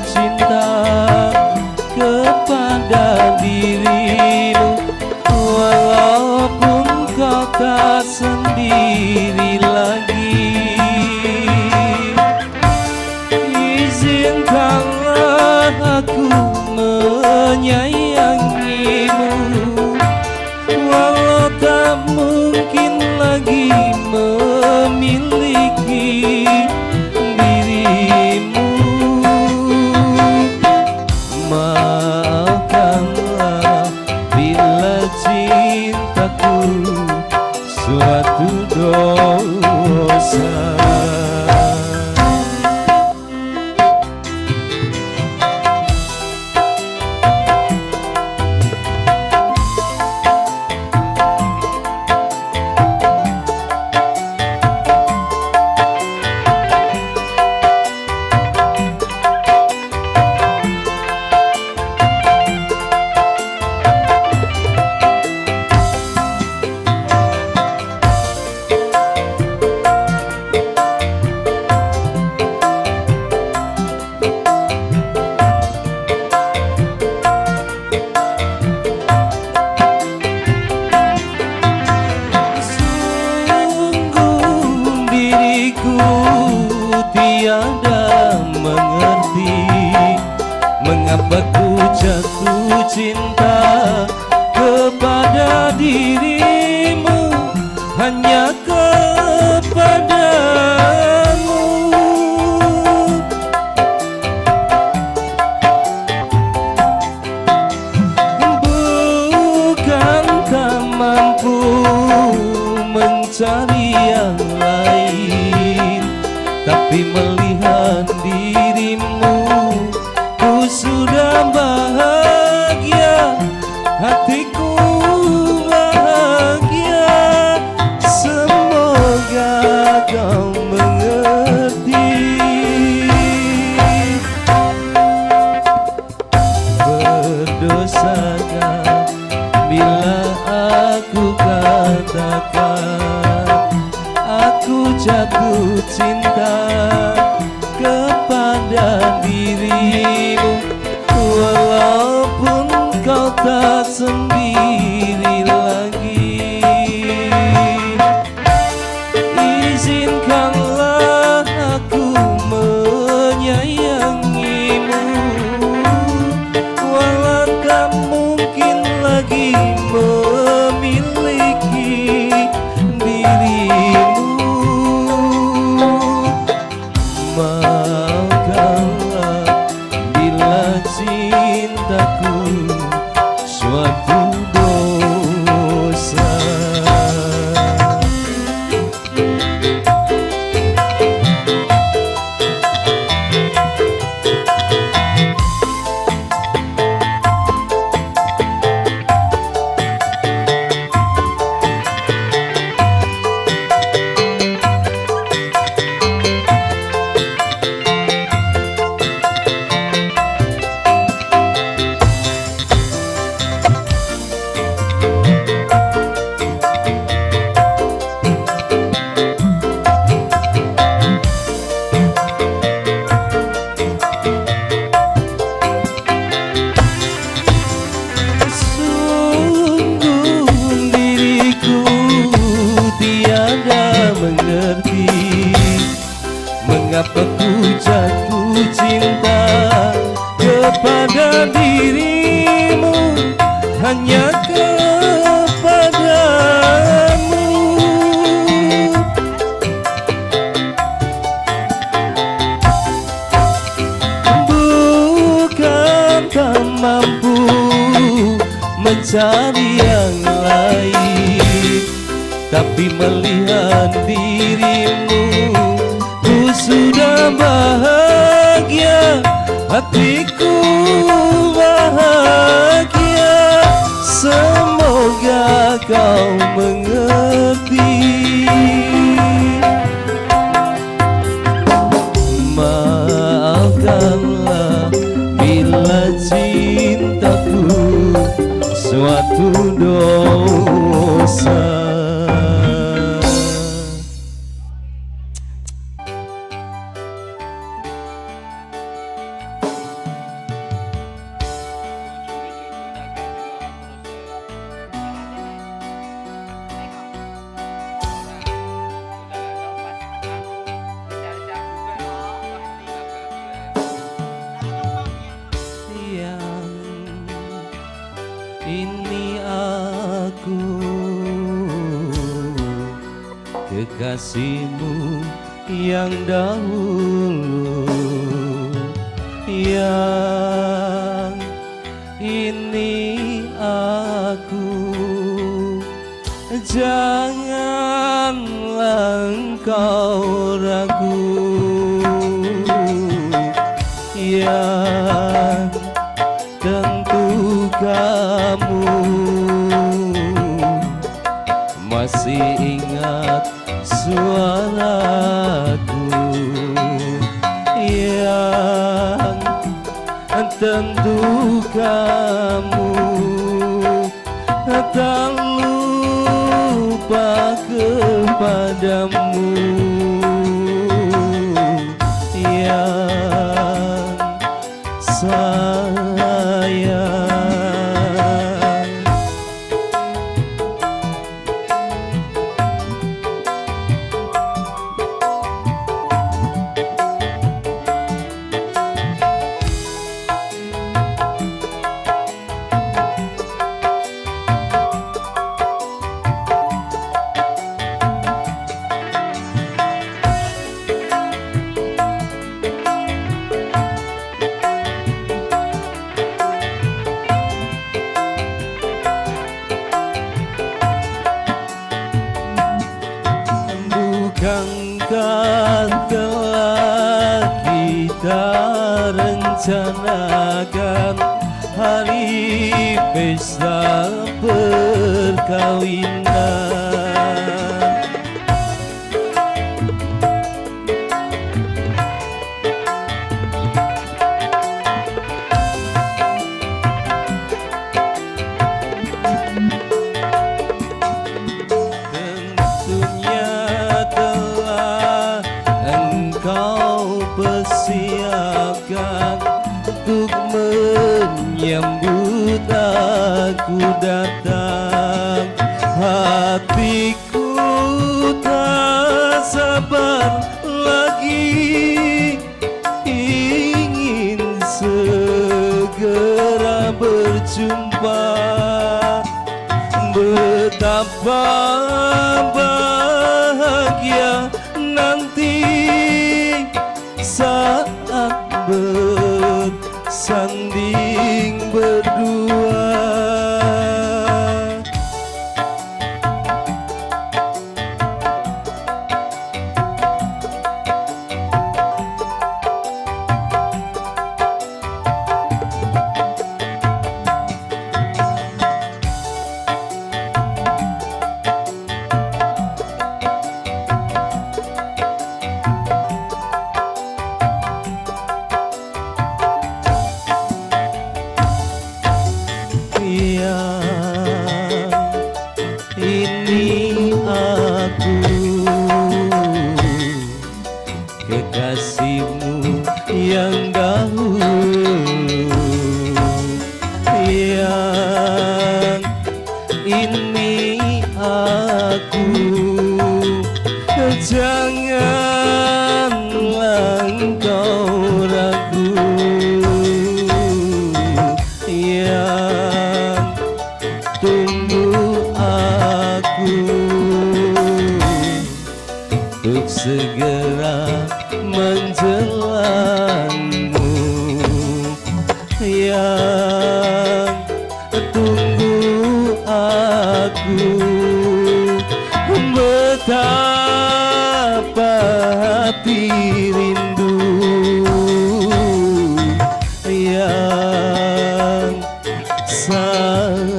cinta kepada dirimu, walaupun kau tak sendiri lagi. Izinkanlah aku menyayangimu, walau tak mungkin lagi memiliki dirimu. Maafkanlah bila cintaku suatu dosa. Tiada mengerti mengapa ku jatuh cinta kepada dirimu, hanya kepadamu. Bukan tak mampu mencari yang lain, tapi melihat dirimu ku sudah bahagia, hatiku bahagia. Semoga kau mengerti. Berdosakah bila aku katakan aku jatuh cinta kepada dirimu, walaupun kau tak sendiri lagi. Izinkanlah aku menyayangimu, walau tak mungkin lagi memiliki dirimu. Maafkanlah bila cintaku suatu dosa. Mengerti mengapa ku jatuh cinta kepada dirimu, hanya kepadamu. Bukan tak mampu mencari yang lain, tapi melihat dirimu ku sudah bahagia, hatiku bahagia. Semoga kau mengerti. Maafkanlah bila cintaku suatu dosa. kekasihmu yang dahulu, yang ini aku. Janganlah engkau ragu, yang tentu kamu masih ingat suaraku, yang tentu kamu tak lupa kepadamu, yang sayang. Bukankah telah kita rencanakan hari pesta perkawinan? Persiapkan untuk menyambut aku datang. Hatiku tak sabar lagi, ingin segera berjumpa. Betapa bahagia nanti saat bersanding berdua. Ini aku, kekasihmu yang dahulu, yang ini aku. Janganlah engkau ragu, yang tunggu aku untuk segera menjelanmu, yang tunggu aku. Betapa hati rindu, yang sayang.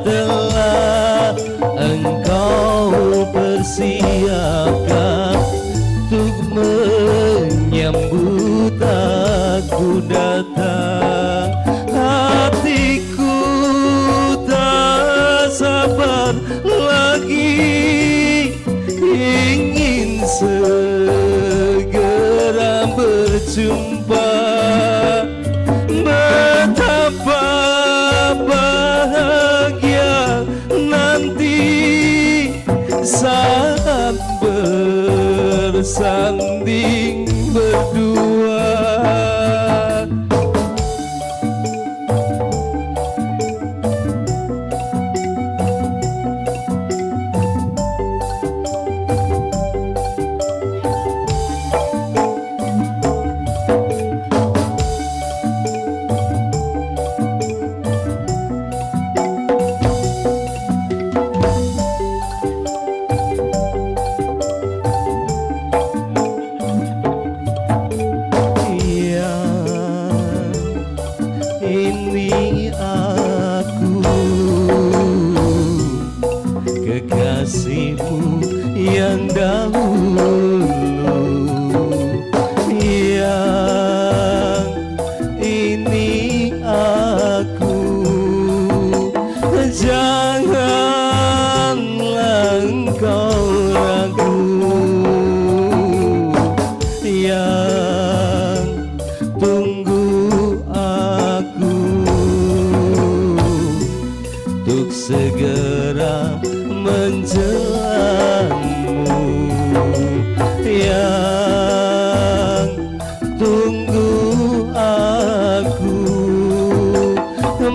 telah engkau persiapkan untuk menyambut aku datang. Hatiku tak sabar lagi, ingin segera berjumpa. Betapa bahagia nanti saat bersanding berdua. Ini aku, kekasihmu yang dahulu, yang ini aku. Janganlah engkau ragu, yang tunggu untuk segera menjelammu, yang tunggu aku.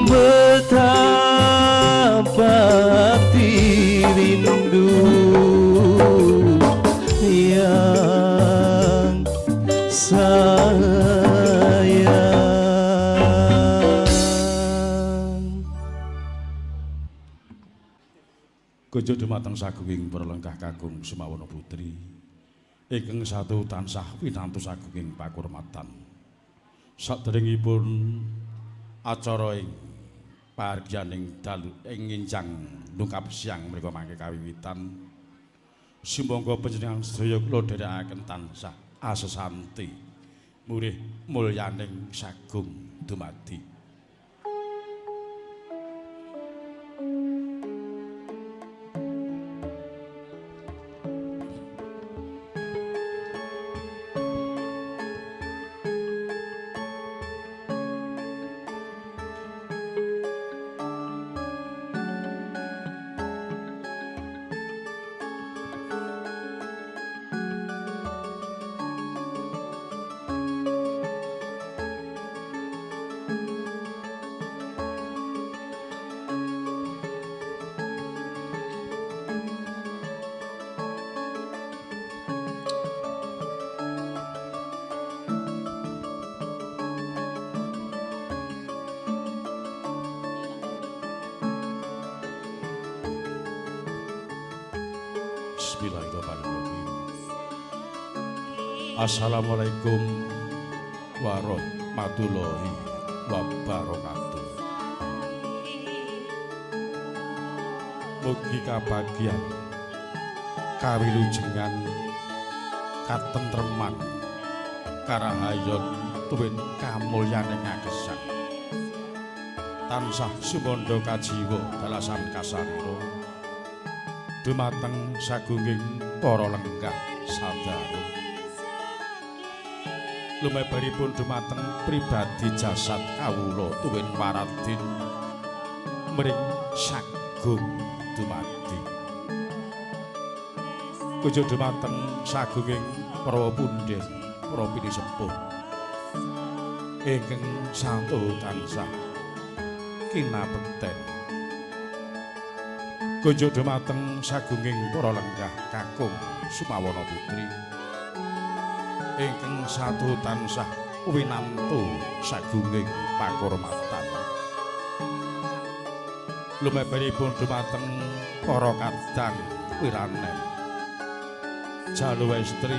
Betapa hati rindu yang Kunjuk dumateng sagunging pralengkah kakung Sumawana Putri ingkang satu tansah winantos sagunging pakurmatan. Saderengipun acara ing pahargyaning dalu ing nginjang nungkap siang menika mangke kawiwitan. Sumangga panjenengan sedaya kula dherekaken tansah asesanti murih mulyaning sagung dumadi. Bismillahirrahmanirrahim. Assalamualaikum warahmatullahi wabarakatuh. Mugi kabagyan, kawilujengan, katentreman, karahayon tuwin kamulyaning agesan. Tansah sumandha kajiwa dalasan kasarta. Dumateng sagunging para lenggah sadaya. Lumebaripun dumateng pribadi jasad kawula tuwin waradin mring sagung dumadi. Kunjuk dumateng sagunging para pundhen, para pinisepuh ingkang santo tansah kinabekten. Kunjuk dumateng sagunging para lenggah kakung Sumawana Putri ingkang satu tansah winantu sagunging pakurmatan. Lumebaripun dumateng para kadang wiranen jaluwestri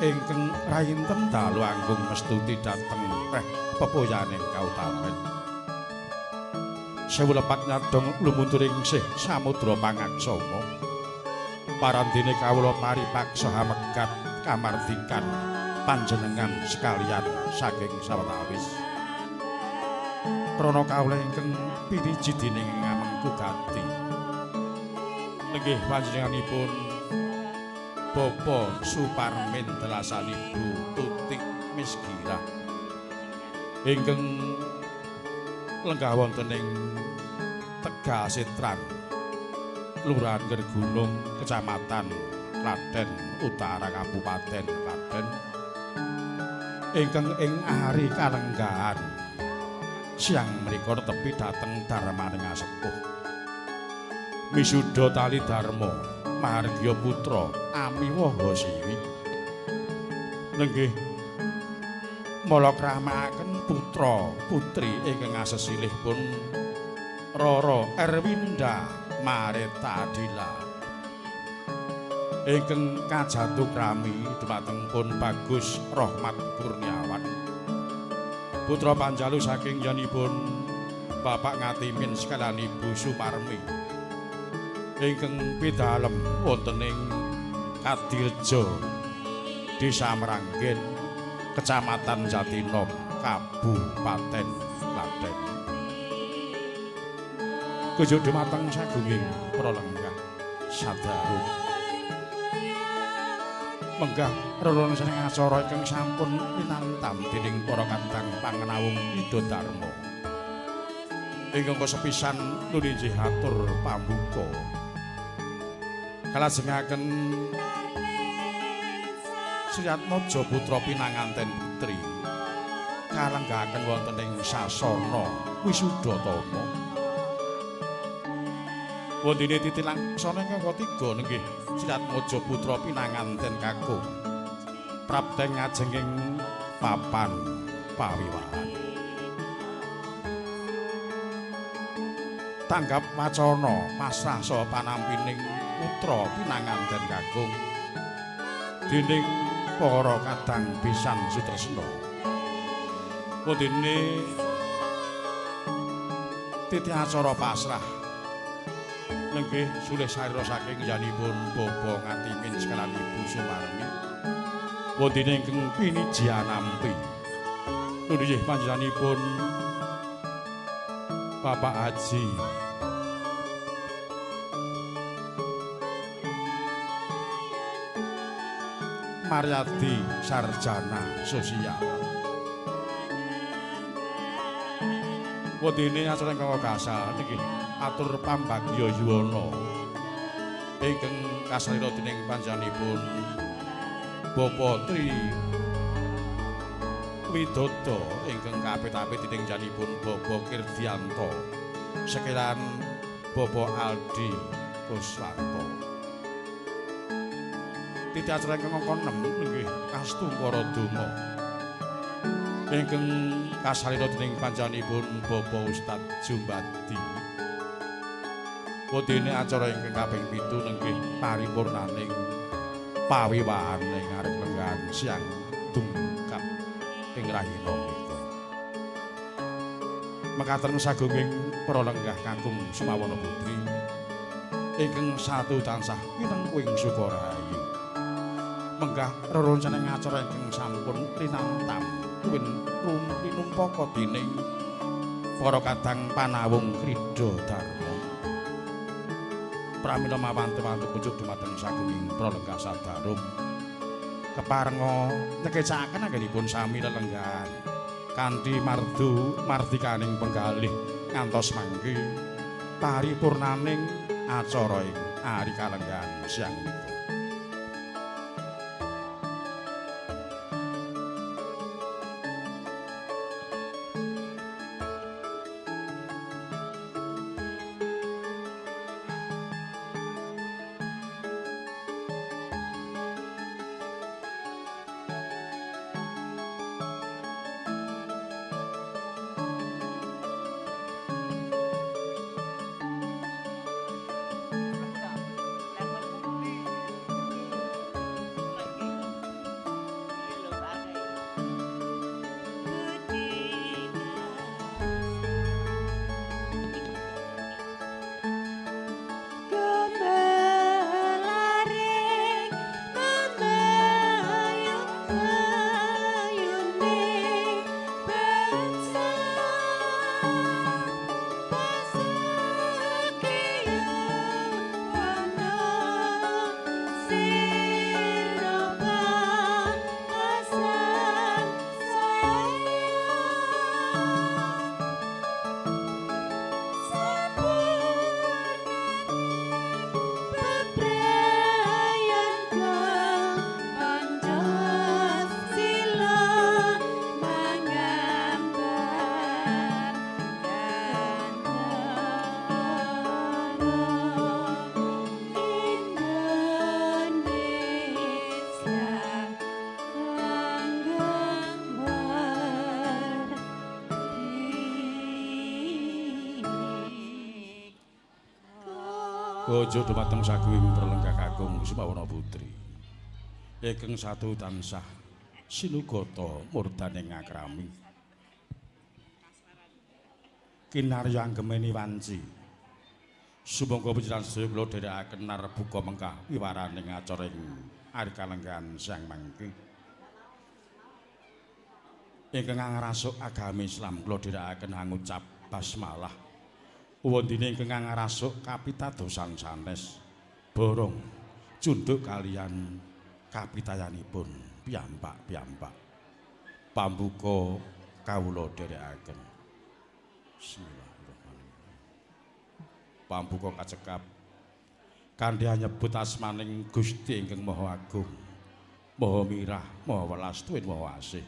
ingkang rayinten dalu anggung mestuti dhateng pepoyaning kautamen. sewu lepat nyadong lumunturing sih samudra pangaksama parandene kawula paripaksa hamekat kamardikan panjenengan sekalian saking sawetawis krana kawula ingkang piniji dening ngamengku gati nggih panjenenganipun Bapak Suparmin Delasan Ibu Tutik Misgira ingkang lenggah wonten ing Tegasitran Kelurahan Gergunung Kecamatan Klaten Utara Kabupaten Klaten ingkang ing ari kalenggahan siang menika netepi dhateng darmaning sepuh misuda tali dharma Mahargya putra amiwaha siwi nenggih mala kramakaken putra putri ingkang asesilih pun Roro Erwinda Mareta Adila ingkang kajatuh krami dumateng pun Bagus Rahmat Kurniawan putra panjalu saking yanipun Bapak Ngatimin sekalian Ibu Suparmi ingkang pidalem wonten ing Kadiljo Desa Meranggen Kecamatan Jatinom Kabupaten Klaten kujuk dumateng sagunging para lenggah sadharu menggah rerana saking acara ingkang sampun pinantam dening para kadang pangenawung Ida Darma ingkang kasepisan nulinjih atur pambuka kalajengaken Sri Atmaja putra pinanganten putri kalenggahaken wonten ing sasana Wisudhatama wondene titi laksana ingkang katiga nggih Sri Atmaja putra pinanganten kakung prapteng ngajenging papan pawiwahan tanggap wacana pasrah saha panampining putra pinanganten kakung dening para kadang pisan sutresna wondene titi acara pasrah nggih sulih sarira saking yanipun Bapak Ngatimin sekalian Ibu Sumarmi wondene ingkang piniji anampi nggih panjenenganipun Bapak Haji Maryadi Sarjana Sosial wondene acara ingkang gasal niki atur pambagya yuwana ingkang kasalira dening panjenenganipun Bapak Tri Widodo ingkang kapit-apit dening janipun Bapak Kirdianto sekiran Bapak Aldi Kuswanto titi acara ingkang angka 6 nggih kastu para donga ingkang kasalira dening panjenenganipun Bapak Ustad Jumbadi wondene acara ingkang kaping 7 nggih paripurnaning pawiwahan ing arep lenggan siang tungkap ing rahina menika mekaten sagunging para lenggah kakung Sumawana Putri ingkang satu tansah pinengkuing sukarahayu menggah reroncaning acara ingkang sampun rinantam kuwin rinumpaka dening para kadang panawung Krida Dharma pramila mawanti-wanti pucuk dumateng sagunging pralenggah sadharum keparenga nyekecakaken anggenipun sami lelenggahan kanthi mardikaning penggalih ngantos mangke paripurnaning acara ing ari kalenggahan siang menika. Bojo dumateng saguing Pralenggah Kakung Sumawana Putri. Ingkang satu tansah sinugata murdaning ngakrami. Kinarya anggemeni wanci. Sumangga panjenengan sedaya kula dherekaken narbuka mengkah wiwaraning acara ing ari kalenggahan sang mangke. Ingkang ngrasuk agami Islam kula dherekaken ngucap basmalah. Wondene ingkang ngrasuk kapitadosan sanes borong cunduk kalian kapitayanipun piyambak-piyambak. Pambuka kawula dherekaken. Bismillahirrahmanirrahim. Pambuka kacekap kanthi nyebut asmaning Gusti ingkang Maha Agung, Maha Mirah, Maha Welas Tuwin Maha Asih.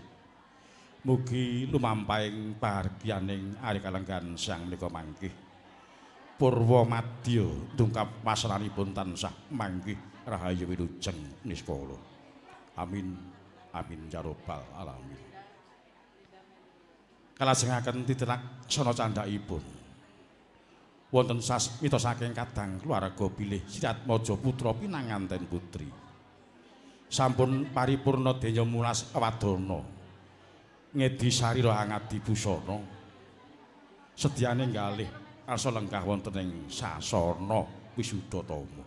Mugi lumampahing pahargyaning ari kalenggahan sang menika mangkih. Purwa madya tungkap wasranipun tansah manggih rahayu wilujeng niskala. Amin. Amin ya rabbal alamin. Kalajengaken titerak sono candhakipun. Wonten sasmita saking kadang keluarga bilih Siratmaja putra pinanganten putri. Sampun paripurna denya mulas wadana. Ngedi sarira angadi busana. Sedyane ngalih arsa lenggah wonten ing sasana Wisudatama.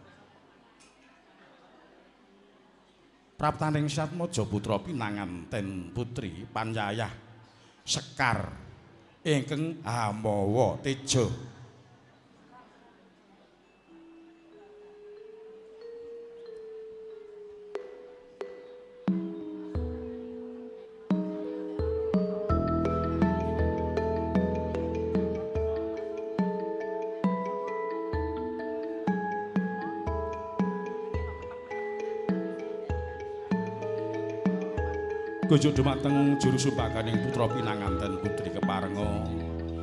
Praptaning Siratmaja putra pinanganten putri Panyayah Sekar ingkang Hamawa Teja. Gujuk dumateng juru sumbaganing putra pinanganten putri keparenga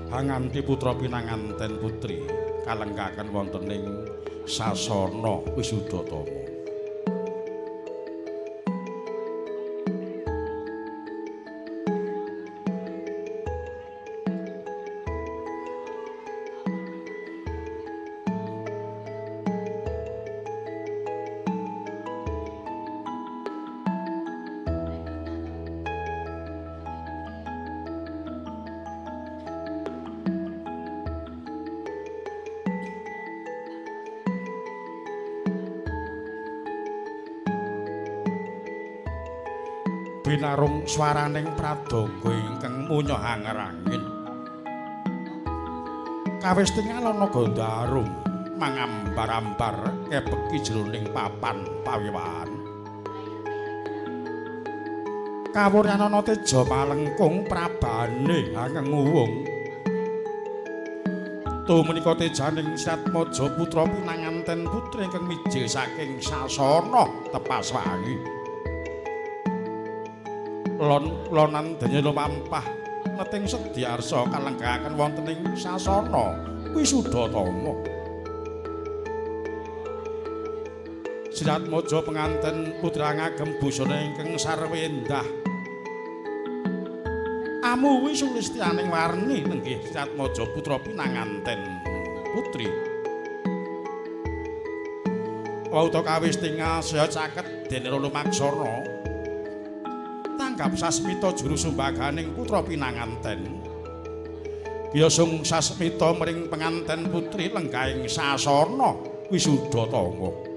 hanganti putra pinanganten putri kalenggaken wonten ing sasana Wisudatama. Binarung swaraning pradonga ingkang munyah angerangin. Kawis tingal ana Gandarum mangambar-ambar kebeki jroning papan pawiwahan. Kawuryan ana teja malengkung prabane angeng uwung. Tumenika tejaning Siratmaja putra pinanganten putri ingkang mijil saking sasana Tepaswangi. Lonan denya lumampah neting sedyarsa kalenggahaken wonten ing sasana Wisudatama. Siratmaja penganten putra ngagem busana ingkang sarwa endah. Amuwi sulistyaning warni nenggih Siratmaja putra pinanganten putri. Wauta kawis tingal saya caket dene lumaksana. Tanggap sasmita juru sumbaganing putra pinanganten. Biasung sasmita mring penganten putri lenggahing sasana Wisudatama.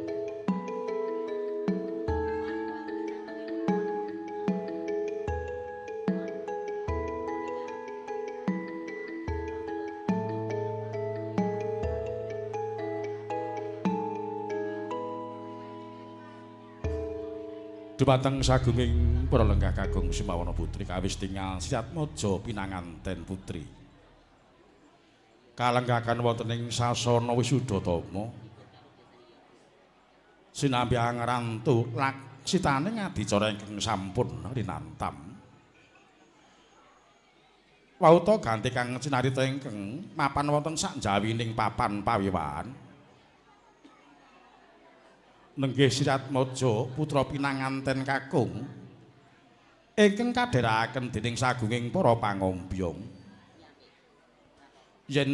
Dumateng sagunging Pralenggah Kakung Sumawana Putri kawis tingal Siratmaja pinanganten putri. Kalenggahaken wonten ing sasana Wisudatama. Sinambi ngrantu laksitaning adicara ingkang sampun rinantam. Wauta ganti kang cinarita ingkang mapan wonten sakjawining papan pawiwahan. Nenggih Siratmaja putra pinanganten kakung ingkang kadherekaken dening sagunging para pangombyong. Yen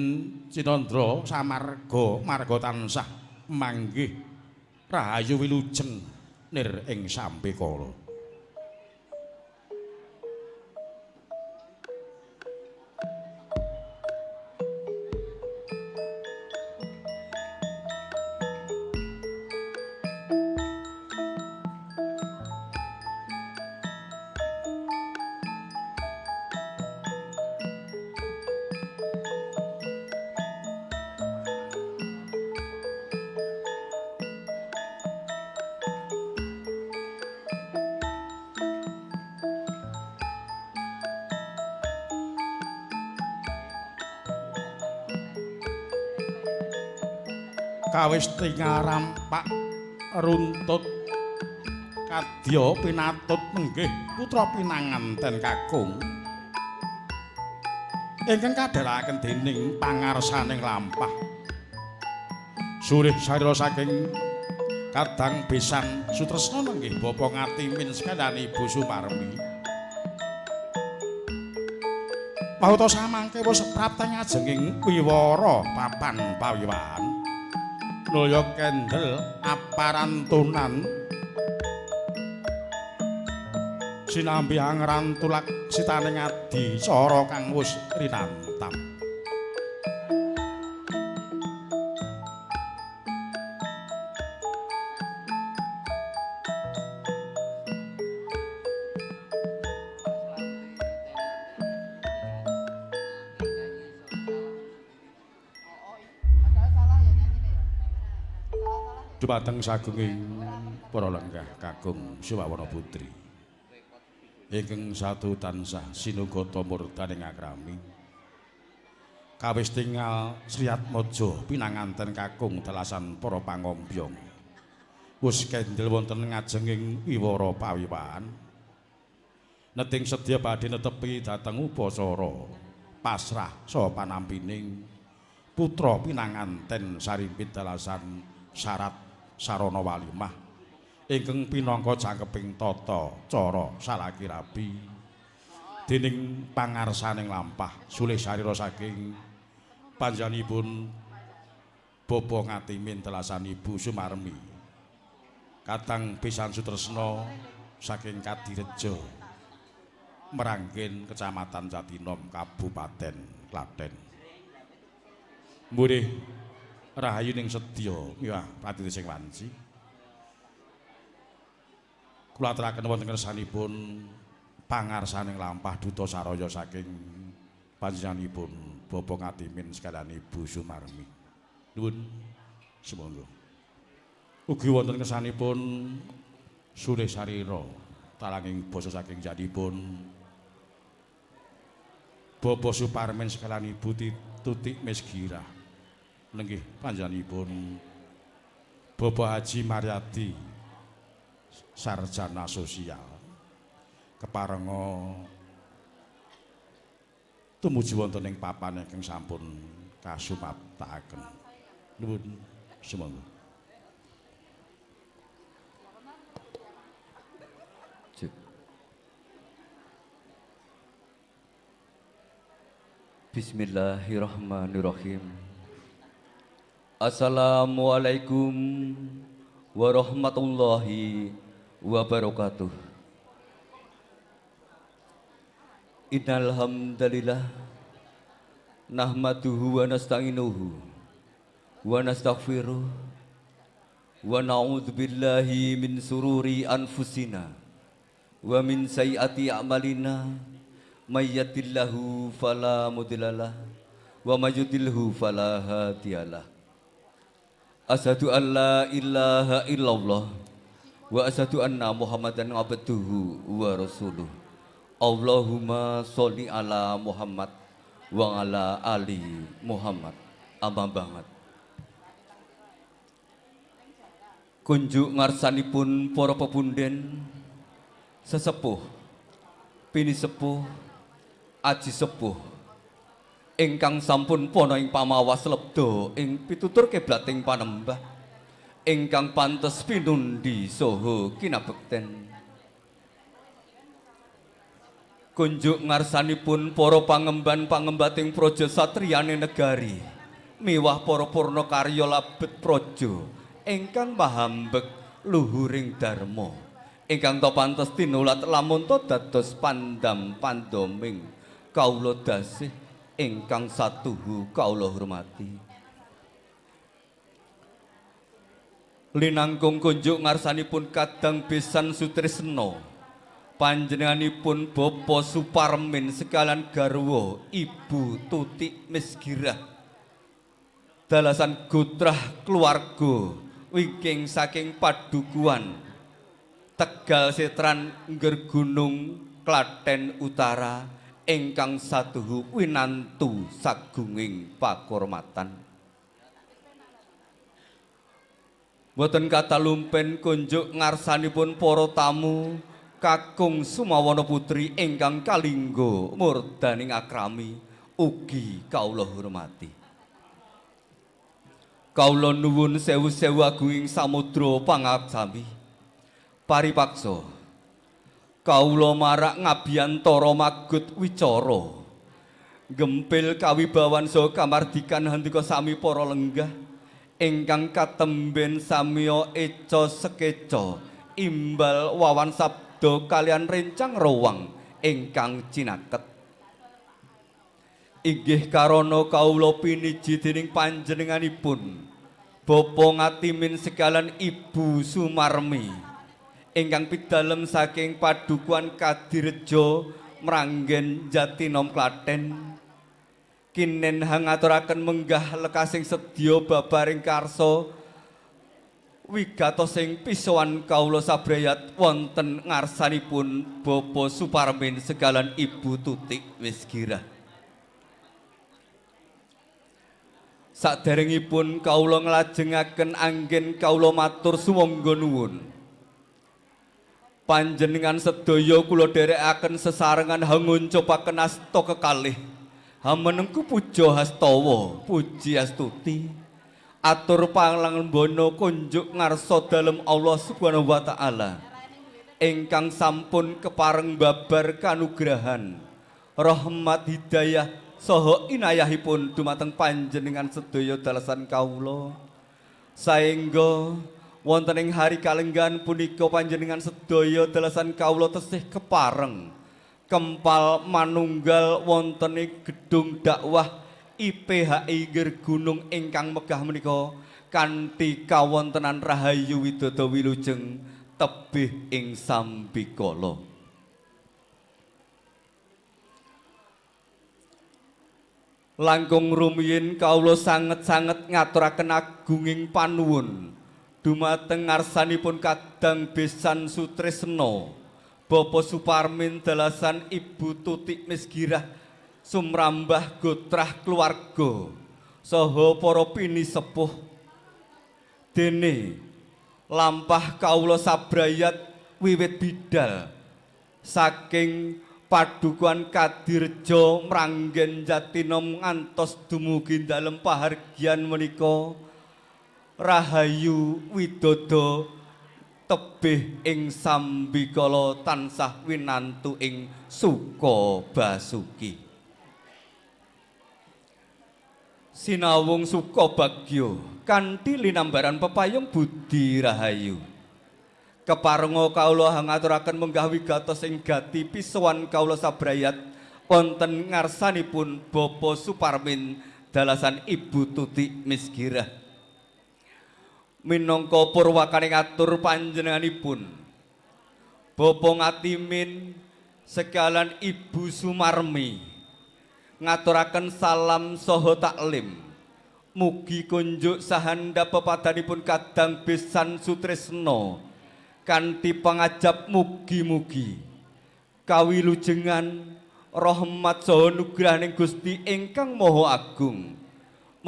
Cinandra samarga marga tansah manggih rahayu wilujeng nir ing sampe kala. Kawis tingaram Pak runtut kadya pinatut menggih putra pinanganten kakung ingkang kadharaken dening pangarsaning lampah surih sarira saking Kadang Besan Sutresna nggih Bapa Ngatimin sekaliyan Ibu Sumarmi pauta samangke wis prapteng ajenging wiwara papan pawiwahan Loyo kendel aparantunan sinambi angrantulak sitaning adi cara kang wis rinantam Dumateng sagunging para lenggah kakung Siwawana Putri ingkang satu tansah sinugata murdaning akrami kawis tingal Sri Atmaja pinanganten kakung telasan para pangombyong wis kendel wonten ngajenging wiwara pawiwahan neting sedya badhe netepi dhateng upacara pasrah saha panampining putra pinanganten sarimpit telasan syarat sarana walimah ingkang pinangka jangkeping tata cara salakirabi dening pangarsaning lampah sulih sarira saking panjenenganipun Bapa Ngatimin telasan Ibu Sumarmi Kadang Besan Sutresna saking Kadireja Meranggen Kecamatan Jatinom Kabupaten Klaten murih rahayu ning sedya miwah pratiti sing wanci kula aturaken wonten kersanipun pangarsaning lampah duta saraya saking panjenenganipun Bapa Ngatimin sekaliyan Ibu Sumarmi nuwun sumangga ugi wonten kersanipun Sulih Sarira talanging basa saking jadipun Bapa Suparmen sekaliyan Ibu Tutik Mesgira nenggih panjenenganipun Bapak Haji Maryadi sarjana sosial keparenga tumuju wonten ing papan ingkang sampun kasumaptakaken nuwun sumangga Bismillahirrahmanirrahim. Assalamualaikum warahmatullahi wabarakatuh. Innal hamdalillah nahmaduhu wa nasta'inuhu wa nastaghfiruh wa na'udzu billahi min sururi anfusina wa min sayyiati a'malina may yahdihillahu fala mudhillalah wa may yudlilhu fala hadiyalah. Asyhadu an la ilaha illallah wa asyhadu anna Muhammadan abduhu wa rasuluh. Allahumma sholli ala Muhammad wa ala ali Muhammad. Amma banget. Kunjuk ngarsanipun para pepunden sesepuh, pini sepuh, aji sepuh ingkang sampun pono ing pamawas lebda ing pitutur kiblating panembah ingkang pantes pinundi saha kinabekten. Kunjuk ngarsanipun para pangemban-pangembating praja satriyane negari miwah para purna karya labet praja ingkang mahambek luhuring dharma ingkang to pantes tinulat lamun to dados pandam pandoming kawula dasih ingkang satuhu kawula hormati. Linangkung kunjuk ngarsanipun kadang besan Sutresna panjenenganipun Bapa Suparmin sekalian garwa Ibu Tutik Misgirah dalasan gotrah keluarga wingking saking padukuhan Tegal Setran Nggergunung Klaten Utara ingkang satuhu winantu sagunging pakurmatan. Boten kata lumpen kunjuk ngarsanipun para tamu kakung Sumawana Putri ingkang kalingga murdaning akrami ugi kawula hormati. Kawula nuwun sewu-sewu agunging samudra pangaksami. Paripaksa kawula marak ngabiyantara magut wicara. Gempil kawibawan saha kamardikan handika sami para lenggah ingkang katemben samya eca sekeca imbal wawan sabda kalian rencang rowang ingkang cinaket. Inggih karana kawula piniji dening panjenenganipun Bapa Ngatimin sekalian Ibu Sumarmi ingkang pidalem saking padukuhan Kadirejo Mranggen Jatinom Klaten kinen hangaturaken menggah lekasing sedya babaring karsa wigatosing pisowan kawula sabrayat wonten ngarsanipun Bapa Suparmin sekalian Ibu Tutik Misgirah. Saderengipun kawula nglajengaken anggen kawula matur sumangga nuwun. Panjenengan sedaya kula dherekaken sesarengan hanguncupaken asta kekalih. Hamenengku puja hastawa, puji astuti. Atur panglambana kunjuk ngarsa dalem Allah Subhanahu wa taala. Ingkang sampun kepareng babar kanugrahan, rahmat hidayah saha inayahipun dumateng panjenengan sedaya dalasan kawula. Saengga wonten ing hari kalenggan punika panjenengan sedaya dalasan kawula tesih kepareng kempal manunggal wonten ing gedung dakwah IPHI Nggergunung ingkang megah menika kanthi kawontenan rahayu widodо wilujeng tebih ing sambikala. Langkung rumiyin kawula sanget-sanget ngaturaken agunging panuwun dumateng ngarsanipun kadang besan Sutresna Bapa Suparmin dalasan Ibu Tutik Misgirah sumrambah gotrah keluarga saha para pinisepuh dene lampah kawula sabrayat wiwit bidal saking padukuhan Kadirejo Mranggen Jatinom ngantos dumugi dalem pahargyan menika rahayu widodо tebih ing sambikala tansah winantu ing suka basuki. Sinawung suka bagya kanthi linambaran pepayung budi rahayu. Keparenga kawula hangaturaken menggah wigatos ing gati pisowan kawula sabrayat wonten ngarsanipun Bapa Suparmin dalasan Ibu Tutik Misgirah. Minangka purwakaning atur panjenenganipun Bapa Ngatimin sekalian Ibu Sumarmi ngaturaken salam saha taklim. Mugi kunjuk sahanda pepadanipun kadang besan Sutresna kanthi pangajab mugi-mugi kawilujengan rahmat saha nugrahaning Gusti ingkang Maha Agung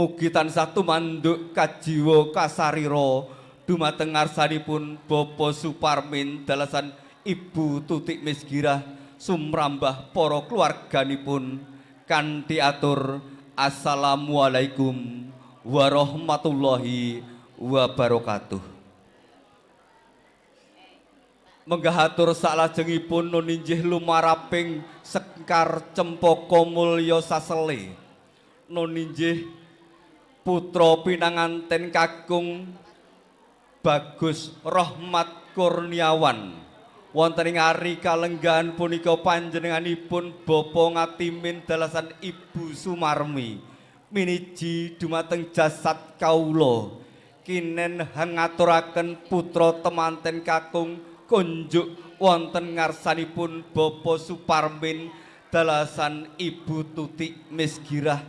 mugi tansah tumanduk kajiwa kasarira dumateng ngarsanipun Bapa Suparmin dalasan Ibu Tutik Misgirah sumrambah para keluarganipun kanthi atur assalamualaikum warahmatullahi wabarakatuh. Menggah atur salajengipun nun inggih lumaraping Sekar Cempaka Mulya Sasele nun inggih putra pinanganten kakung Bagus Rahmat Kurniawan wonten ing ari kalenggahan punika panjenenganipun bapa ngatimin dalasan Ibu Sumarmi miniji dumateng jasad kawula kinen hangaturaken putra temanten kakung kunjuk wonten ngarsanipun bapa Suparmin dalasan Ibu Tutik Misgirah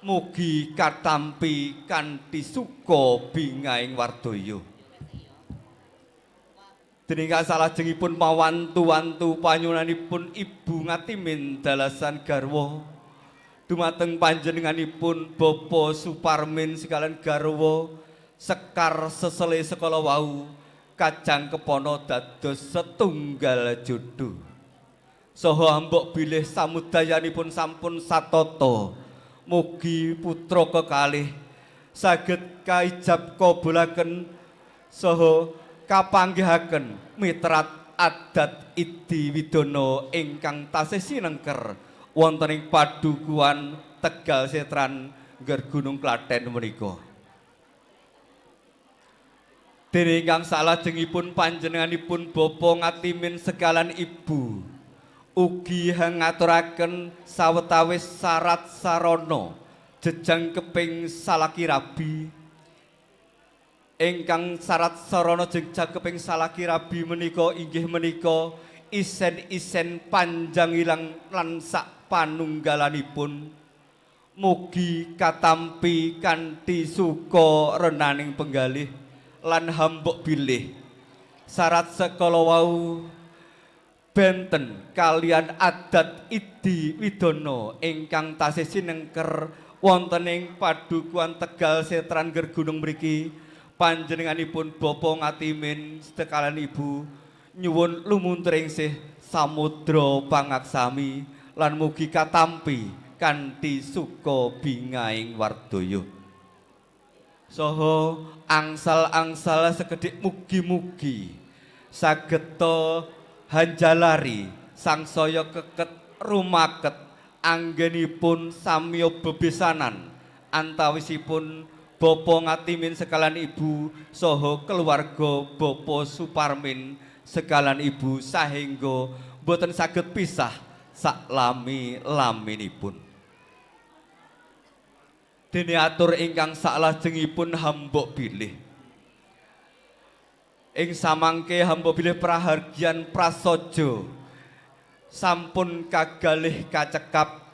mugi katampi kanthi suka bingaing wardaya. Dening salajengipun mawantu-wantu panyunanipun Ibu Ngatimin dalasan garwa dumateng panjenenganipun Bapa Suparmin sekalian garwa sekar sesele sekala wau kajang kepono dados setunggal jodoh saha ambok bilih samudayanipun sampun satata mugi putra kekalih saged kaijab kabulaken saha kapanggihaken mitrat adat Idi Widono ingkang tasih sinengker wonten ing padukuhan Tegal Setran Ngger Gunung Klaten menika. Dene ingkang salajengipun panjenenganipun Bapa Ngatimin sekalan Ibu ugi ngaturaken sawetawis syarat sarana jejang keping salaki rabi ingkang syarat sarana jejang keping salaki rabi menika inggih menika isen-isen panjang ilang lan sak panunggalanipun mugi katampi kanthi suka renaning penggalih lan hambuk bilih syarat sekala wau benten kalian adat Idi Widono ingkang tasih sinengker wonten ing padukuhan Tegal Setran Ngger Gunung mriki panjenenganipun Bapa Ngatimin sekalian Ibu nyuwun lumunturing sih samudra pangaksami lan mugi katampi kanthi suka bingaing wardaya saha angsal-angsal sekedhik mugi-mugi sageta hanjalari sangsaya keket rumaket anggenipun samya bebesanan antawisipun Bapa Ngatimin sekalian Ibu saha keluarga Bapa Suparmin sekalian Ibu sahingga boten saged pisah saklami-laminipun. Dene atur ingkang saklajengipun hambuk bilih. Ing samangke hambuk bilih prahargyan prasaja sampun kagalih kacekap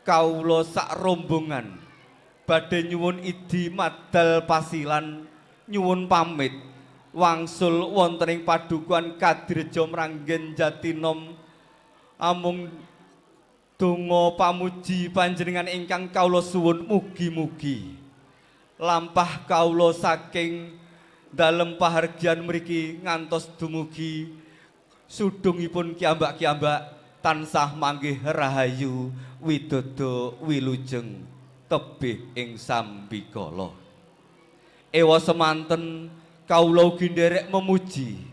kawula sak rombongan badhe nyuwun idi madal pasilan nyuwun pamit wangsul wonten ing padukuhan Kadirja Mranggen Jatinom amung donga pamuji panjenengan ingkang kawula suwun mugi-mugi lampah kawula saking dalem pahargyan mriki ngantos dumugi sudungipun kiambak-kiambak tansah manggih rahayu widodo wilujeng tebih ing sambikala. Ewa semanten kawula ugi nderek memuji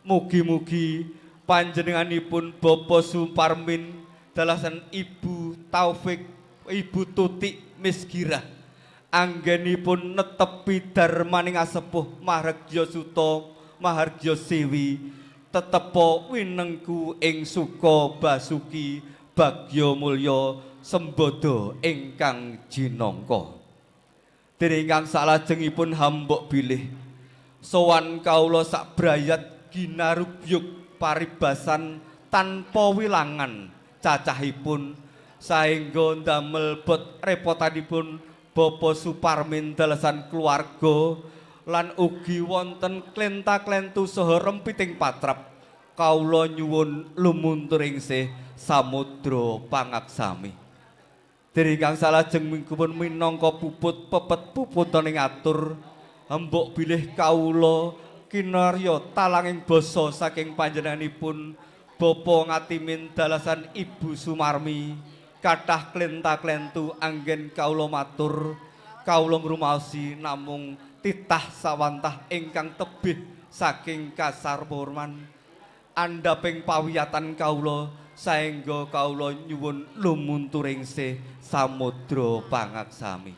mugi-mugi panjenenganipun Bapa Suparmin dalasan Ibu Taufik Ibu Tutik Misgirah anggenipun netepi darmaning asepuh Mahargya Suta Mahargya Sewi tetepo winengku ing suka basuki bagya mulya sembada ingkang jinangka. Dene ingkang salajengipun hambuk bilih sowan kawula sak brayat ginarubyuk paribasan tanpa wilangan cacahipun saengga ndamel bot repotanipun Bapa Suparmin dalasan keluarga lan ugi wonten klenta-klentu saha rempiting patrap kawula nyuwun lumunturing sih samudra pangaksami. Dene ingkang salajengipun minangka puput pepet puputoning atur hembok bilih kawula kinarya talanging basa saking panjenenganipun Bapa Ngatimin dalasan Ibu Sumarmi kathah klenta-klentu anggen kawula matur kawula ngrumaosi namung titah sawantah ingkang tebih saking kasarporman andhaping pawiyatan kawula saengga kawula nyuwun lumunturing sih samudra pangaksami.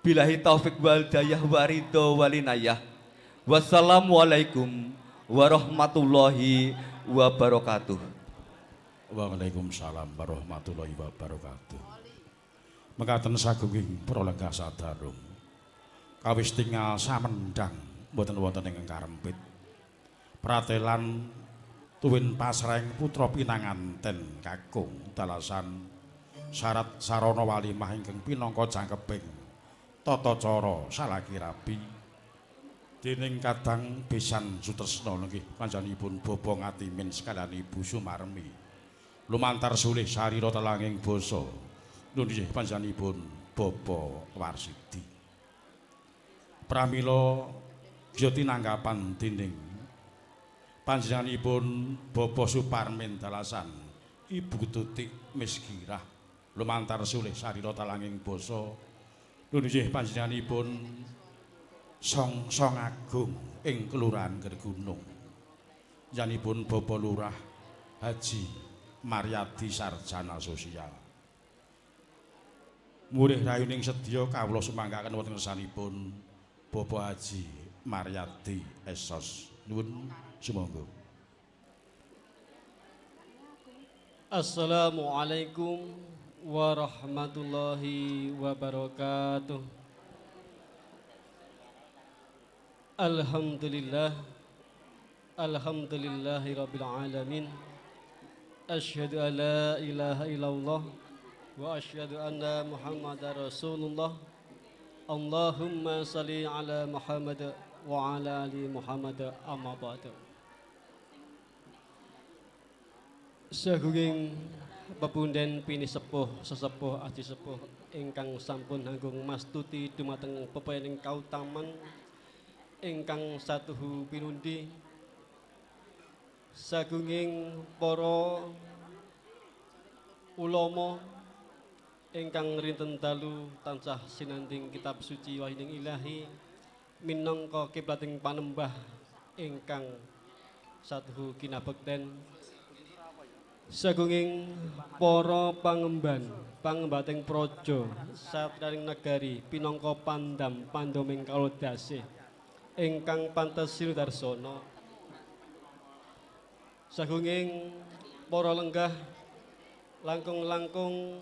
Billahi taufik wal hidayah waridho walinayah. Wassalamualaikum warahmatullahi wabarakatuh. Waalaikumsalam warahmatullahi wabarakatuh. Mekaten sagunging para lenggah sadarung. Kawis tinggal samendang mboten wonten ingkang karempit. Pratelan tuwin pasreng putra pinanganten kakung dalasan syarat sarana walimah ingkang pinangka jangkeping tata cara salaki rabi dening kadang besan Sutresna nggih panjenenganipun Bapa Ngatimin sekalian Ibu Sumarmi lumantar sulih sarira telanging basa nggih panjenenganipun Bapa Warsidi pramila ya tinanggapan dening panjenenganipun Bapa Suparmin dalasan Ibu Tutik Misgirah lumantar sulih sarira telanging basa nggih panjenenganipun Song Agung ing Kelurahan Gergunung yanipun Bapak Lurah Haji Maryadi Sarjana Sosial murih rayuning sedya kawula sumangkaken wonten ngersanipun Bapak Haji Maryadi Esos nuwun sumangga. Assalamualaikum warahmatullahi wabarakatuh. Alhamdulillahi rabbil alamin. Asyhadu an la ilaha illallah wa asyhadu anna Muhammadar Rasulullah. Allahumma salli ala Muhammad wa ala ali Muhammad amma ba'du. Sagunging pepunden pinisepuh sesepuh adi sepuh ingkang sampun anggung mastuti dumateng pepayaning kautaman ingkang satuhu pinundi sagunging para ulama ingkang rinten dalu tansah sinanding kitab suci wahyuning ilahi minangka kiblating panembah ingkang satuhu kinabekten sagunging para pangembating praja satriyaning negari pinangka pandam pandoming kalodasih ingkang pantes sinudarsana sagunging para lenggah langkung-langkung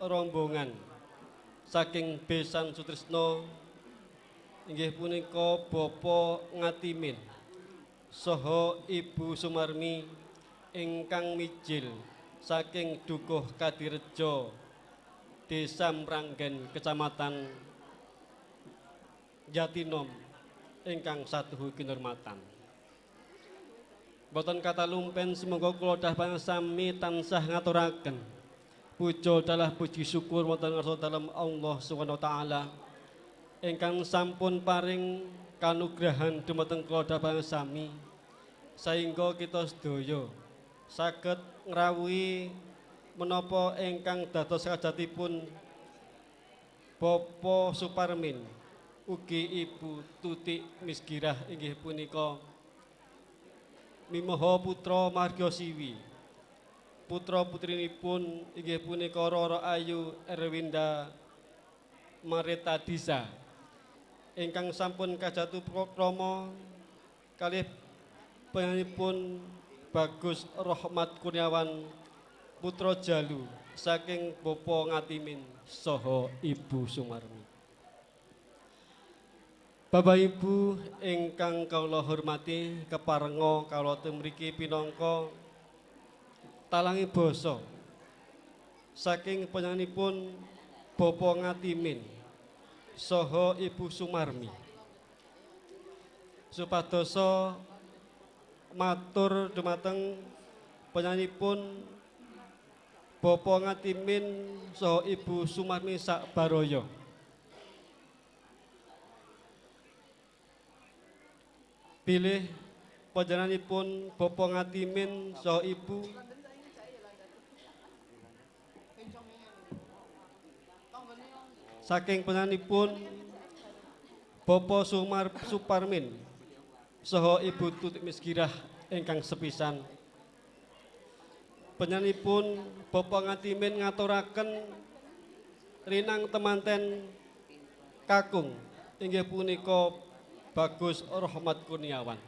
rombongan saking Besan Sutresna inggih punika Bapa Ngatimin saha Ibu Sumarmi ingkang mijil saking Dukuh Kadirejo Desa Mranggen Kecamatan Jatinom ingkang satuhu kinurmatan. Boten kata lumpen semoga kula dhateng sami tansah ngaturaken puja dalah puji syukur wonten ngarsa dalem Allah Subhanahu wa taala ingkang sampun paring kanugrahan dumateng kula dhateng sami sehingga kita sedaya saged ngrawuhi menapa ingkang dados kajatipun Bapa Suparmin ugi Ibu Tutik Misgirah inggih punika Mimaha putra Marga Siwi putra putrinipun inggih punika Roro Ayu Erwinda Marita Disa ingkang sampun kajatu krama kalih panjenenganipun Bagus Rahmat Kurniawan putra Jalu saking Bapa Ngatimin saha Ibu Sumarmi. Bapak Ibu ingkang kawula hormati keparenga kawula mriki pinangka talangi basa saking panjenenganipun Bapa Ngatimin saha Ibu Sumarmi supadosa matur dumateng panjenenganipun Bapa Ngatimin saha Ibu Sumarmi sak baraya bilih panjenenganipun Bapa Ngatimin saha Ibu saking panjenenganipun Bapa Suparmin saha Ibu Tutik Misgirah ingkang sepisan panjenenganipun Bapa Ngatimin ngaturaken rinang temanten kakung inggih punika Bagus Rahmat Kurniawan.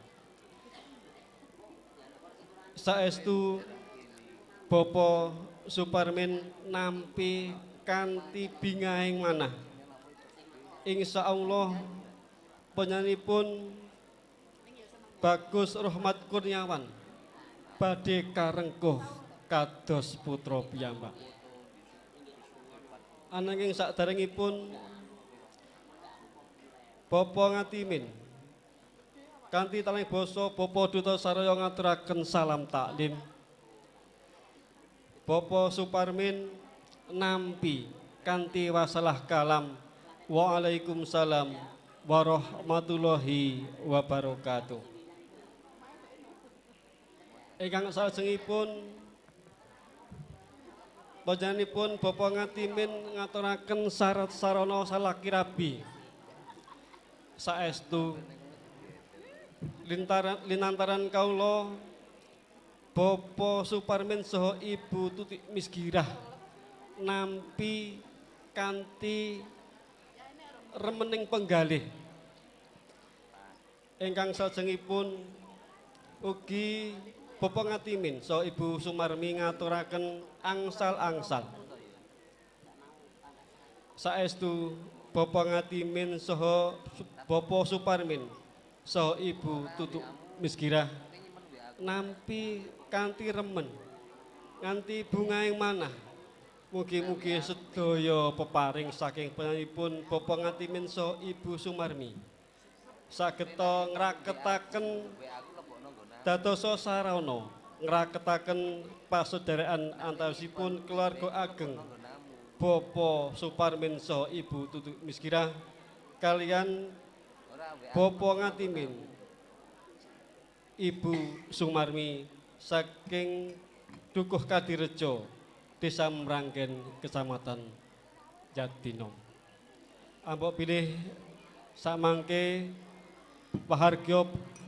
Saestu Bapa Suparmin nampi kanthi bingahing manah. Insyaallah panjenenganipun Bagus Rahmat Kurniawan badhe karengkuh kados putra piyambak. Ananging saderengipun Bapa Ngatimin kanthi taling basa Bapa Duta Saraya ngaturaken salam taklim. Bapa Suparmin nampi kanthi wasalah kalam. Waalaikumsalam warahmatullahi wabarakatuh. Ingkang salajengipun panjenenganipun Bapa Ngatimin ngaturaken syarat sarana salaki rabi. Saestu linantaran kaula Bapa Suparmin saha Ibu Tutik Misgirah nampi kanthi remening penggalih. Ingkang salajengipun ugi Bapa Ngatimin saha Ibu Sumarmi ngaturaken angsal-angsal. Saestu Bapa Ngatimin saha Bapa Suparmin saha Ibu Tutuk Misgirah nampi kanthi remen nganti bungaing manah. Mugi-mugi sedaya peparing saking panjenenganipun Bapa Ngatimin saha Ibu Sumarmi sageta ngraketaken dadosa sarana ngraketaken pasederekan antawisipun keluarga ageng Bapa Suparmin saha Ibu Tutuk Misgirah kalian Bapa Ngatimin Ibu Sumarmi saking Dukuh Kadirejo Desa Mranggen Kecamatan Jatinom. Ampok pilih samangke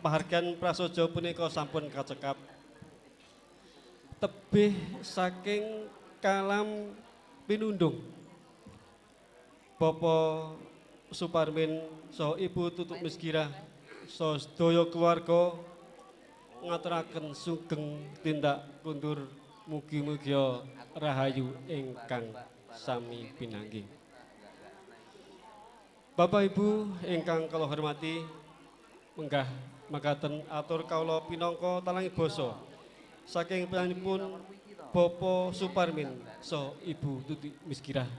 pahargyan prasaja punika sampun kacekap. Tebih saking kalam pinundung Bapa Suparmin saha Ibu Tutuk Misgirah saha sedaya keluarga ngaturaken sugeng tindak kundur mugi-mugi rahayu ingkang sami pinanggih. Bapak Ibu ingkang kula hormati, menggah mekaten atur kawula pinangka talangi basa saking panjenenganipun Bapa Suparmin saha Ibu Tutik Misgirah.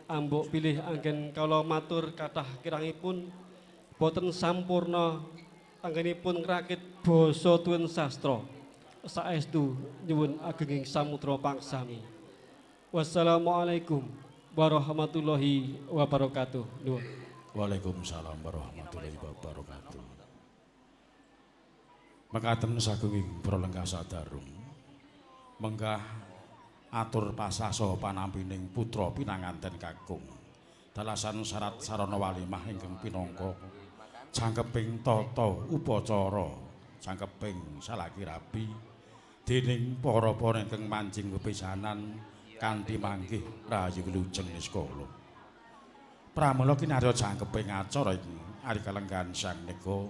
Ambok pilih anggen kawula matur kathah kirangipun boten sampurna anggenipun ngrakit basa tuwin sastra. Saestu nyuwun agenging samudra pangsami. Wassalamualaikum warahmatullahi wabarakatuh. Nuwun. Waalaikumsalam warahmatullahi wabarakatuh. Mekaten sagunging pralengkah sadarung menggah atur pasah saha panampining putra pinanganten kakung dalasan syarat sarana walimah ingkang pinangka jangkeping tata upacara jangkeping salaki rabi dening para-para ingkang manjing bepisanan kanthi manggih rahayu wilujeng niskala. Pramila kinarya jangkeping acara iki ari kalenggan sang nika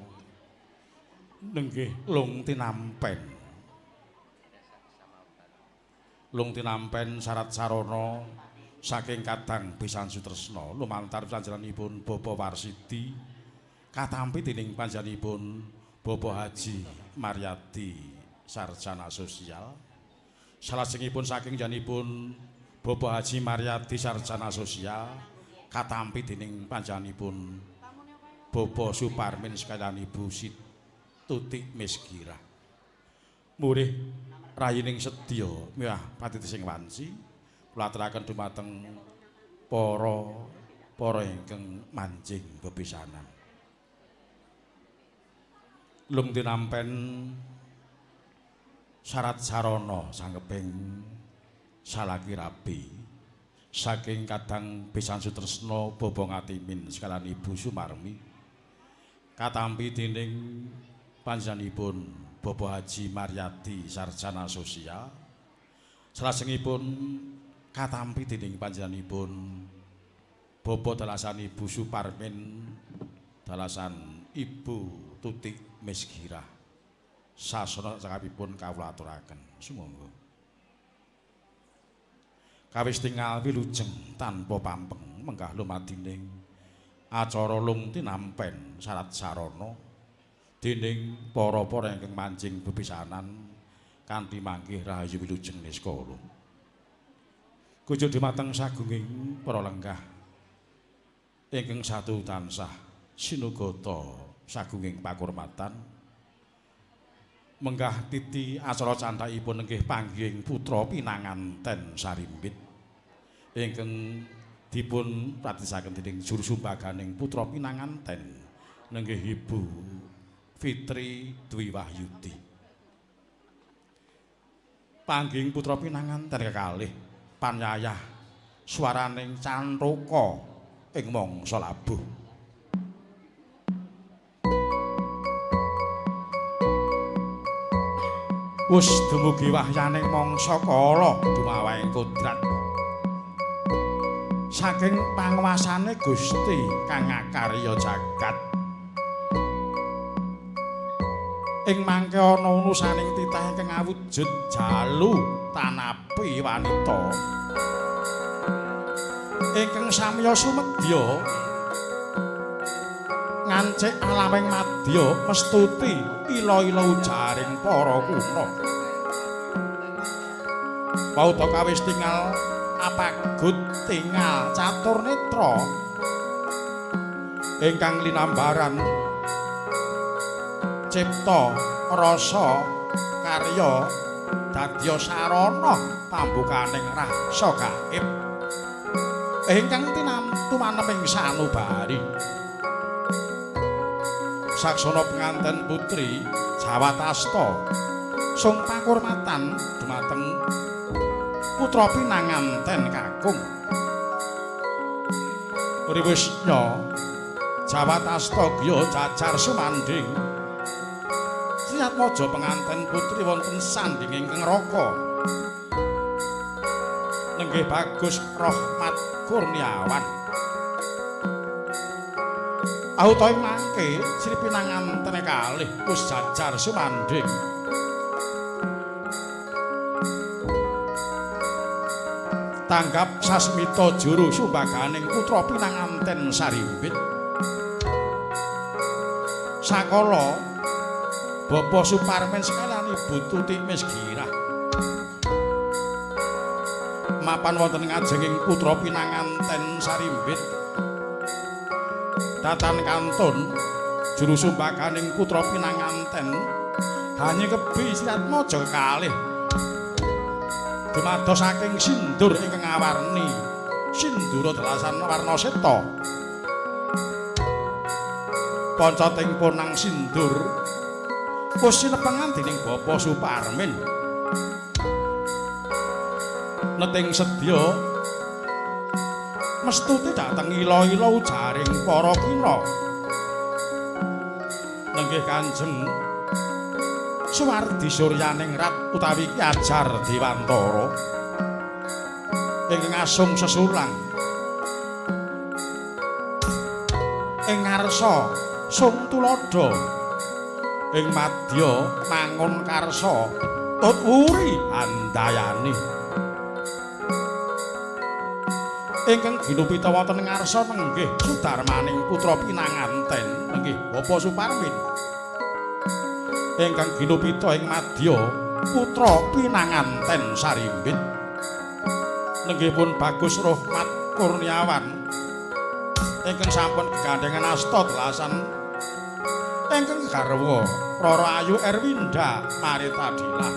nenggih lung tinampen. Lung tinampen syarat sarana saking kadang pisan sutresna lumantar panjenenganipun Bapa Warsidi katampi dening panjenenganipun Bapa Haji Maryadi sarjana sosial. Salajengipun saking janipun Bapa Haji Maryadi sarjana sosial katampi dening panjenenganipun Bapa Suparmin sekalian Ibu Tutik Misgirah. Murih rayining sedya miwah patiti sing wanci kula aturaken dumateng para ingkang manjing bepisanan. Lung tinampen syarat sarana sangkeping salaki rabi saking kadang pisan sutresna Bapa Ngatimin sekalian Ibu Sumarmi katampi dening panjenenganipun Bapa Haji Maryadi sarjana sosial. Salajengipun katampi dening panjenenganipun Bapa dalasan Ibu Suparmin, dalasan Ibu Tutik Misgirah. Sasana cakapipun kawula aturaken. Sumangga. Kawis tingal wilujeng tanpa pampeng menggah lumadining acara lung tinampen syarat sarana dening para-para ingkang manjing bepisanan kanthi manggih rahayu wilujeng niskala. Kujo dumateng sagunging para lenggah ingkang satu tansah sinugata sagunging pakurmatan menggah titi acara candhakipun inggih panggihing putra pinanganten Sarimbit ingkang dipun pratisaken dening juru sumbaganing putra pinanganten nenggih Ibu Fitri Dwi Wahyudi. Panggihing putra pinanganten kekalih panyayah swaraning cantroka ing mangsa labuh. Wus dumugi wahyaning mangsa kala dumawahing kodrat saking panguwasane Gusti kang ngakarya jagat ing mangke ana unusaning titah ingkang awujud jalu tanapi wanita ingkang samya sumedya ngancik alaming madya mestuti ila-ila ujaring para kuna. Pauta kawis tingal apagut tingal catur netra ingkang linambaran cipta rasa karya dadya sarana pambukaning rasa gaib ingkang tumaneming sanubari. Saksana penganten putri Jawatasta sung pakurmatan dumateng putra pinanganten kakung Riwisnya Jawatasta griya jajar sumandhing Sriatmaja penganten putri wonten sanding ingkang raka nenggih Bagus Rahmat Kurniawan. Auta ing mangke Sri pinangantene kalih wis jajar sumandhing. Tanggap sasmita juru sumbaganing putra pinanganten Sarimbit. Sakala Bapa Suparmin sekalian Ibu Tutik Misgirah mapan wonten ngajenging putra pinanganten Sarimbit. Datan kantun juru sumbaganing putra pinanganten hanya kebi Sriatmaja kalih dumados saking sindur ingkang ngawarni sindura dalasan warna seta pancating ponang sindur wis sinepengan dening Bapa Suparmin neting sedya mestuti dhateng ila-ila ujaring para kina nenggih Kanjeng Suwardi Suryaning Rat utawi Ki Ajar Dewantara ingkang asung sesulang ing ngarsa sung tuladha ing madya mangun karsa tut wuri handayani ingkang ginupita wonten ngarsa nenggih Sudarmaning putra pinanganten nenggih Bapa Suparmin ingkang ginupita ing madya putra pinanganten Sarimbit nenggih pun Bagus Rahmat Kurniawan ingkang sampun gegandhengan asta delasan ingkang garwa Rara Ayu Erwinda Maritadila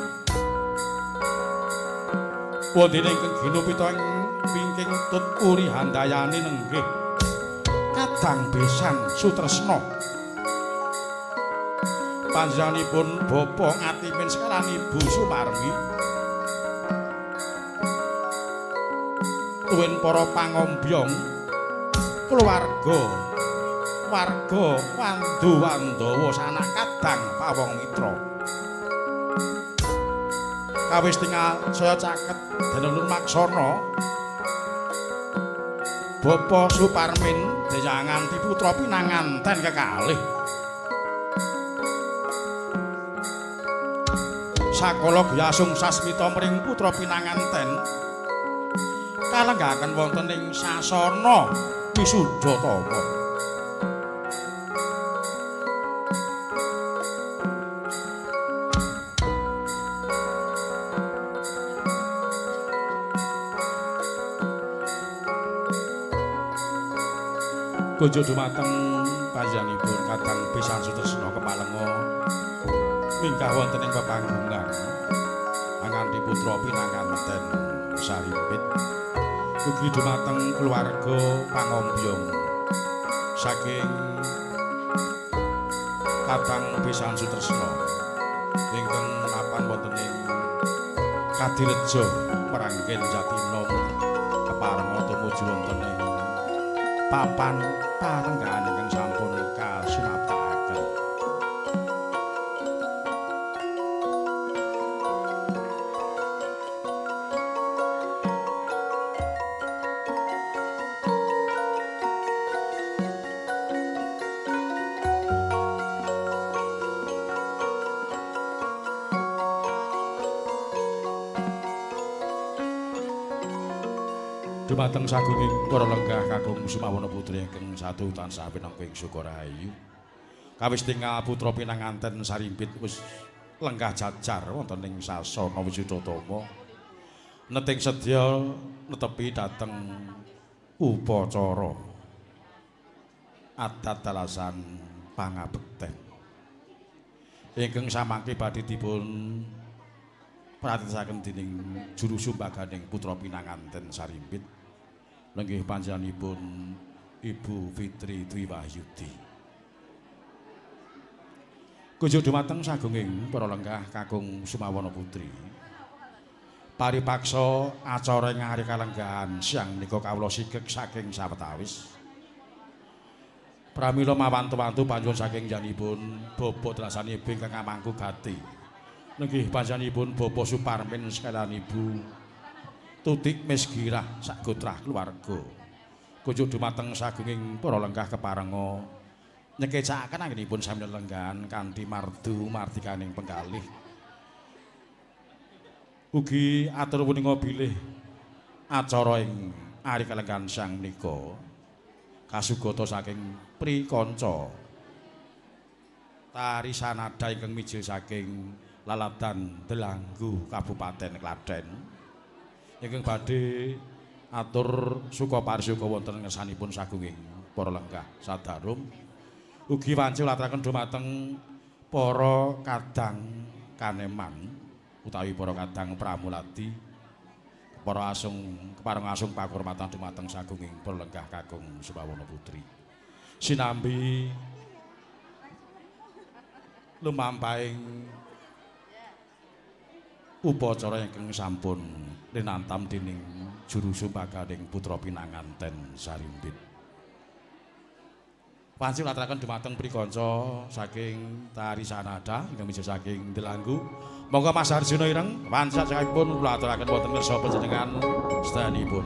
wonten ingkang ginupita ing wingking tut uri handayani nenggih Kadang Besan Sutresna panjenenganipun Bapa Ngatimin sekalian Ibu Sumarmi tuwin para pangombyong keluarga warga Wandu-Wandawa sanak Kadang Pawong Mitra kawis tinggal saya caket Danulun Maksana Bapa Suparmin dejangan di putra pinanganten kekalih. Sakala gyasung sasmita mring putra pinanganten kalenggaken wonten ing sasana Wisudatama. Kunjuk dumateng panjenenganipun Kadang Besan Sutresna Kepalenga minggah wonten ing pepanggungan anganti putra pinanganten Sarimpit. Ugi dumateng keluarga pangombyong saking Kadang Besan Sutresna ingkang mapan wonten ing Kadireja Meranggen Jatinom keparenga tumuju wonten ing papan parenggahan ingkang sampun kasunataken. Dumateng sagunging para lenggah kakung Sumawana putri ingkang satu tansah pinangka ing Sukarahayu. Kawis tinggal putra pinanganten Sarimpit wis lenggah jajar wonten ing sasana Wisudatama. Neting sedya netepi dhateng upacara adat dalasan pangabekten. Ingkang samangke badhe dipun pratitasaken dening juru sumbaganing putra pinanganten Sarimpit. Lenggih panjenenganipun Ibu Fitri Dwi Wahyudi. Kunjuk dumateng sagunging para lenggah kakung Sumawana putri. Paripaksa acara ing hari kalenggahan siang nika kawula sigek saking sawetawis. Pramila mawantu-wantu panjenengan saking janipun Bapa Drasanipun ingkang amangku gati. Lenggih panjenenganipun Bapa Suparmin sekalian Ibu Tutik Misgirah sagotrah keluarga. Kunjuk dumateng sagunging para lenggah keparenga nyekecaken anggenipun sami lenggahan kanthi mardu mardikaning penggalih. Ugi atur punika bilih acara ing ari kalenggahan sang menika kasugata saking prikanca tari sanada ingkang mijil saking Laladan Delanggu Kabupaten Klaten. Ingkang badhe atur suka parisuka wonten ngersanipun sagunging para lenggah sadarum. Ugi wanci laturaken dumateng para kadang kaneman utawi para kadang pramulati, para asung kepareng asung pakurmatan dumateng sagunging para lenggah kakung Sumawana putri. Sinambi lumampahing upacara ingkang sampun linantam dening juru sumbaganing putra pinanganten Sarimpit. Wanci laturaken dumateng prikanca saking tari sanada ingkang mijil saking Delanggu. Monggo Mas Arjuna ireng wanci sakipun kula aturaken wonten ngersa panjenengan sedayanipun.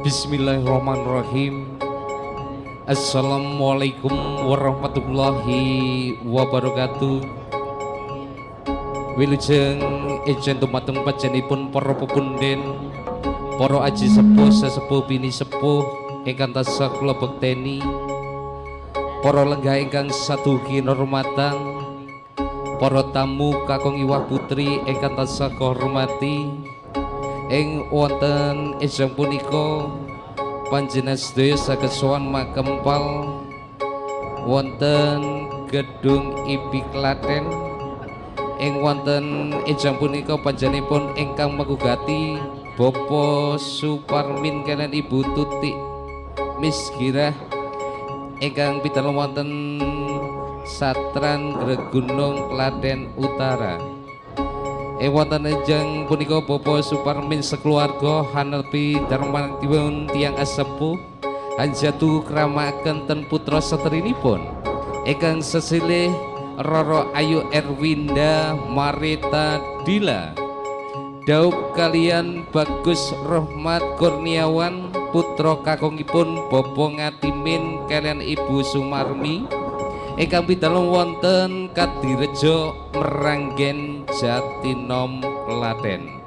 Bismillahirrahmanirrahim. Assalamualaikum warahmatullahi wabarakatuh. Wilujeng ejen dumateng panjenenganipun para pepunden, para aji sepuh sesepuh bini sepuh ingkang tansah kula bekteni, para lenggah ingkang sadugi hormatan, para tamu kakung Iwah Putri ingkang tansah kahormati. Ing wonten ejeng punika panjenengan sedaya saged sowan makempal wonten Gedung IPI Klaten. Ing wonten ejeng punika panjenenganipun ingkang megugati Bapa Suparmin kaliyan Ibu Tutik Misgirah ingkang pitalu wonten Satran Gregunung Klaten Utara. Wonten enjang punika Bapak Suparmin sekeluarga hanepi darmanipun tiyang asepuh anjatu kramaken ten putra setrinipun ingkang sesilih Roro Ayu Erwinda Marita Dila Daup kalian Bagus Rohmat Kurniawan putra kakungipun Bobo Ngatimin kalian Ibu Sumarmi ingkang pitalu wonten Kadirejo Meranggen Jatinom Klaten.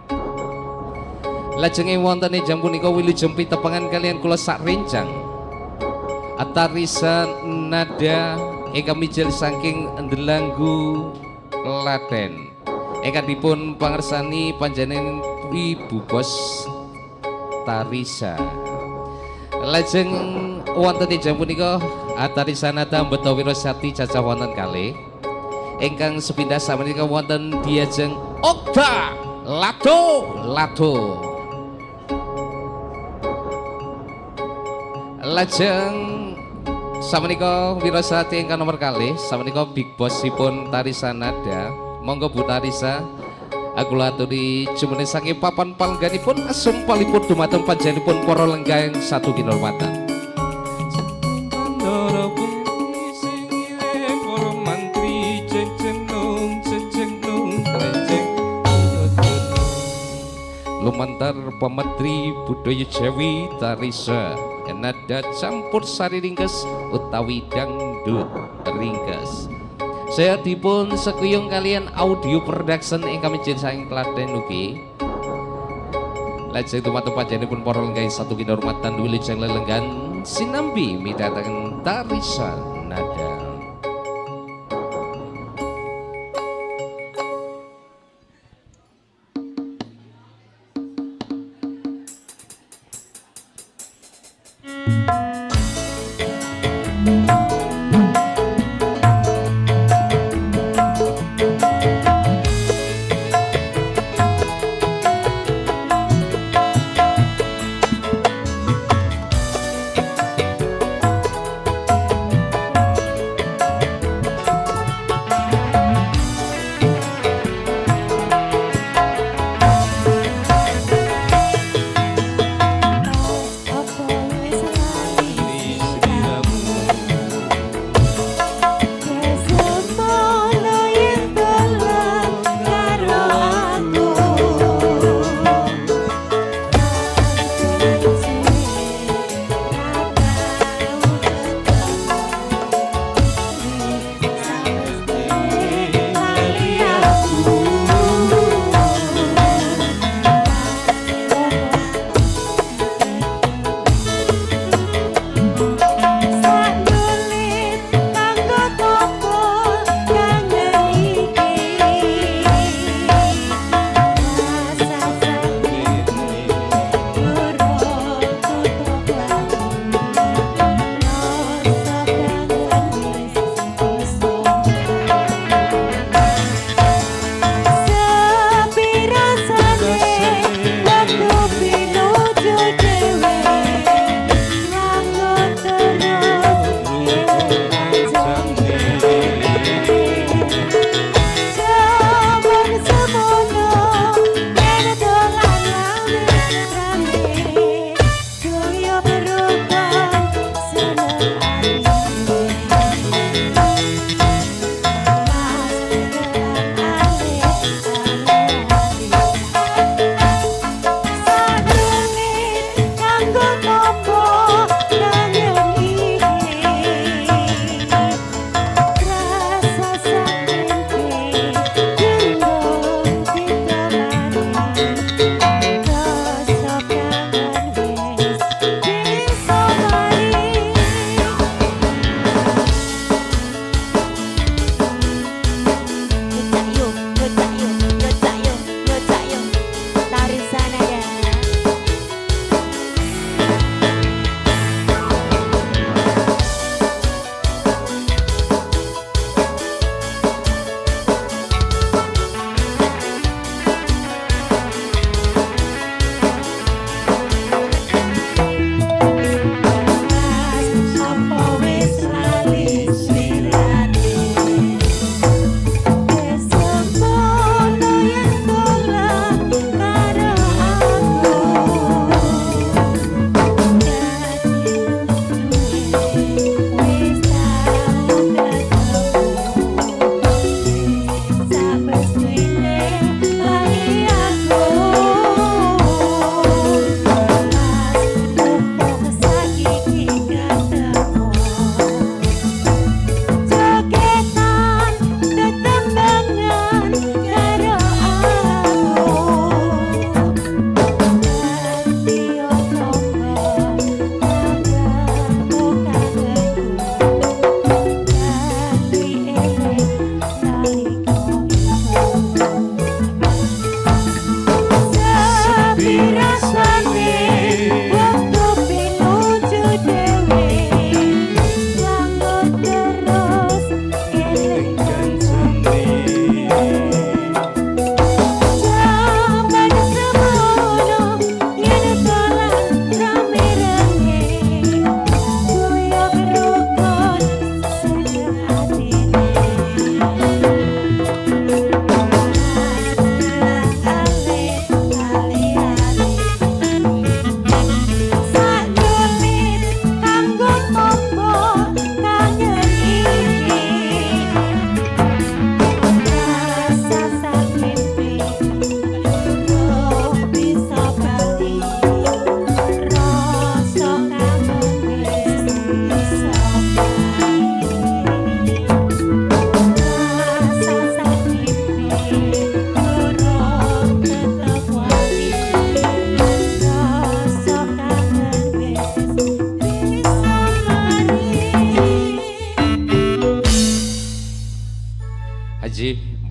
Lajeng wonten jam punika wilujeng pitepangan kalian kula sak rencang Atarisa nada ingkang mijil saking Ndelanggu Klaten ingkang dipun pangersani panjenengan Ibu Bos Tarisa. Lajeng wonten ing jam punika Atarisanata Mbeta Wirasati cacah wonten kalih ingkang sepindah samenika wonten diajeng Okta Lato. Lajeng samenika Wirasati ingkang nomor kalih samenika Big Bossipun Tarisanada. Monggo Bu Tarisa aku aturi jumene saking papan palengganipun sumpalipun dumateng panjenenganipun para lenggah satu kinurmatan. Lumantar Pemetri Budaya Jawi Tarisa nada campur sari ringkes utawi dangdut ringkes. Saya dipun sekuyung kalian audio production ingkang mijil saking Klaten ugi. Lajeng dumateng panjenenganipun para lenggah satu kinurmatan wilujeng lelenggan sinambi midhataken Tarisa nada. Apa wis lali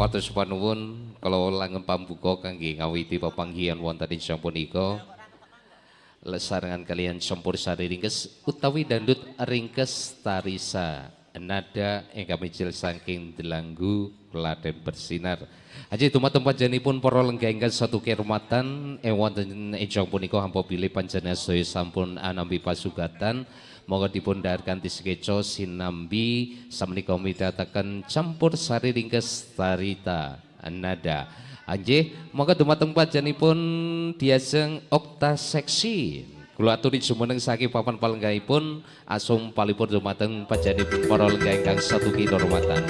Pados panuwun kala langgeng pambuka kangge ngawiti pepanggihan wonten ing punika lesarengan kalian campur sari ringkes utawi dandut ringkes tarisa nada ingkang mijil saking delanggu Klaten bersinar. Aji dumateng panjenenganipun para lenggah ingkang satu kehormatan wonten ing punika hampa bilih panjenengan sedaya sampun anambi pasugatan. Monggo dipun dhahar kanthi sekeca sinambi samenika midhataken campur sari ringkes tarita nada. Anjih monggo dumateng panjenenganipun diajeng okta seksi. Kula aturi jumeneng saking papan palenggahipun asung palipur dumateng panjenenganipun para lenggah ingkang satu kehormatan.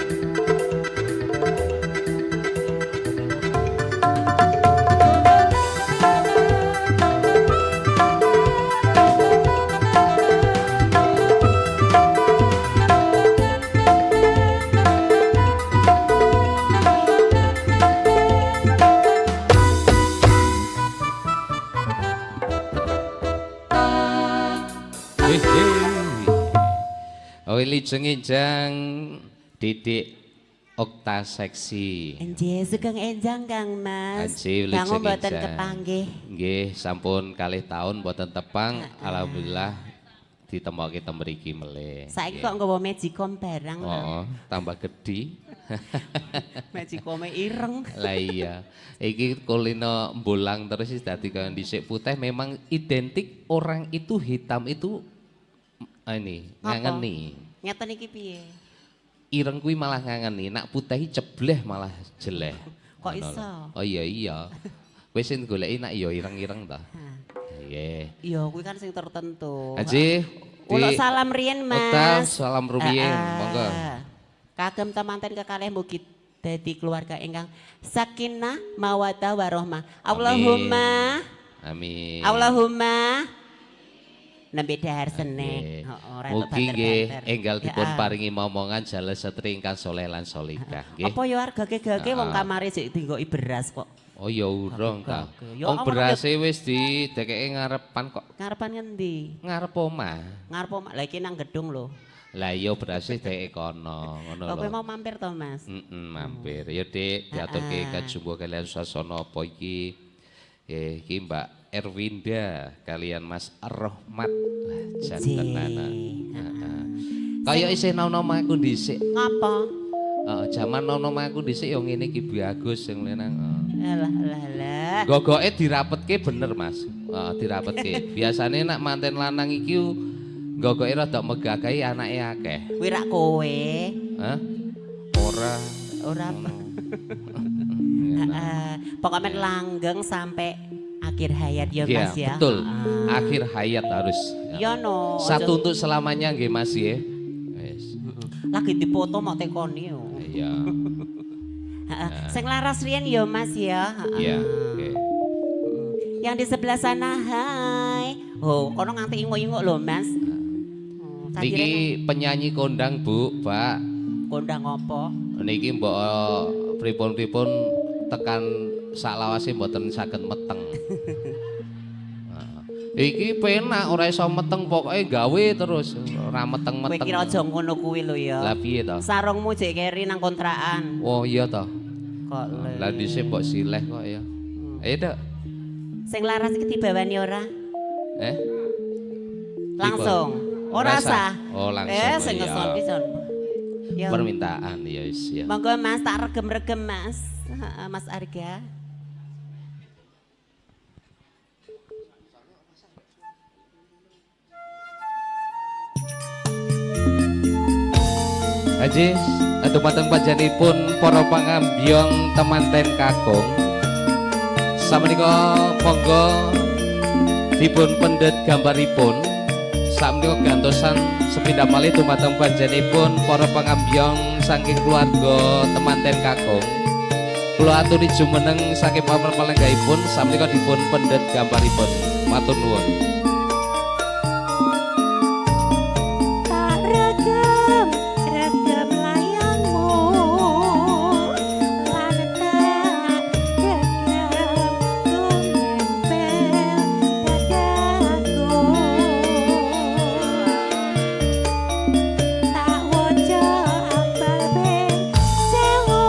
Wilujeng Didik okta seksi. Nggih, sugeng enjang Kang Mas. Anjih, wilujeng Kang mboten enjang. kepanggih. Nggih, sampun kalih taun mboten tepang. Alhamdulillah ditemokke teng mriki melih. Saiki kok nggawa magicom barang lho. Oh, tambah gedhi. Magicome ireng. Lah iya. Iki kulino mbolang terus dadi kaya dhisik putih memang identik orang itu hitam itu ini ngangeni. Ngeten iki piye? Ireng kuwi malah ngangeni, nak putih cebleh malah jeleh. Kok Ngono iso? lho. Oh iya iya. Wis sing goleki nak ya ireng-ireng ta. Nggih. Iya, kuwi kan sing tertentu. Aji. Ulo salam riyen Mas. Okta salam rumiyin, monggo. Kagem temanten kekalih mugi dadi keluarga ingkang sakinah mawaddah warahmah. Allahumma. Amin. Allahumma. Nembe dahar senek. Mugi nggih enggal dipun paringi momongan jales setri ingkang saleh lan salihah nggih. Apa ya argake-gake wong kamare sik dinggoki beras kok. Oh ya urung ta. Ya Wong Allah, berase wis didekeke ngarepan kok. Ngarepan ngendi? Ngarep omah. Ngarep omah. Lah iki nang gedung lho. Lah iya berase dekeke kono, ngono Kok kowe lho. mau mampir to, Mas? Mampir. Ya Dik, diaturke kajumbo kalian sasana apa iki? Iki Mbak Erwinda kalian Mas Ar-Rahmat. Jantenana. Kaya isih nom-nom aku dhisik. Ngapa? Heeh, jaman nom-nom aku dhisik ya ngene iki Bu Agus sing lenang. Alah. Gogoke dirapetke bener Mas. Heeh, dirapetke. Biasane nak manten lanang iki gogoke rada megagahi anake akeh. Kuwi rak kowe. Hah? Ora. Ora apa. Pokoknya langgeng sampai akhir hayat ya Iya, Mas ya. betul. Akhir hayat harus. Ya no. Satu untuk selamanya nggih Mas ya. Wis. Lagi dipoto mau tekoni yo. Iya. Sing laras riyen ya Mas ya. Iya, oke. Yang di sebelah sana hai. Oh, kono nganti inguk-inguk lho Mas. Niki penyanyi kondang Bu, Pak. Kondang apa? Niki mbok pripun-pripun tekan saklawase mboten saged meteng. Iki penak ora iso meteng pokoke gawe terus ora meteng-meteng. Kowe kira aja ngono kuwi lho ya. Lah piye to? Sarungmu jek keri nang kontrakan. Oh iya to. Kok le. Lah dhisik mbok sileh kok ya. Ayo Dok. Sing laras iki dibawani ora? Langsung. Ora Rasa? sah. Oh, langsung, Sing iya. ngeson pisan. Ya. Permintaan ya wis ya. Monggo Mas tak regem-regem Mas. Mas Arga. Haji, dumateng panjenenganipun para pangambyong temanten kakung. Samenika monggo dipun pendet gambaripun. Samenika gantosan sepindhah malih dumateng panjenenganipun para pangambyong saking keluarga temanten kakung. Kula aturi jumeneng saking papan palenggahipun samenika dipun pendet gambaripun. Matur nuwun. Tak wojo ambal ben sewu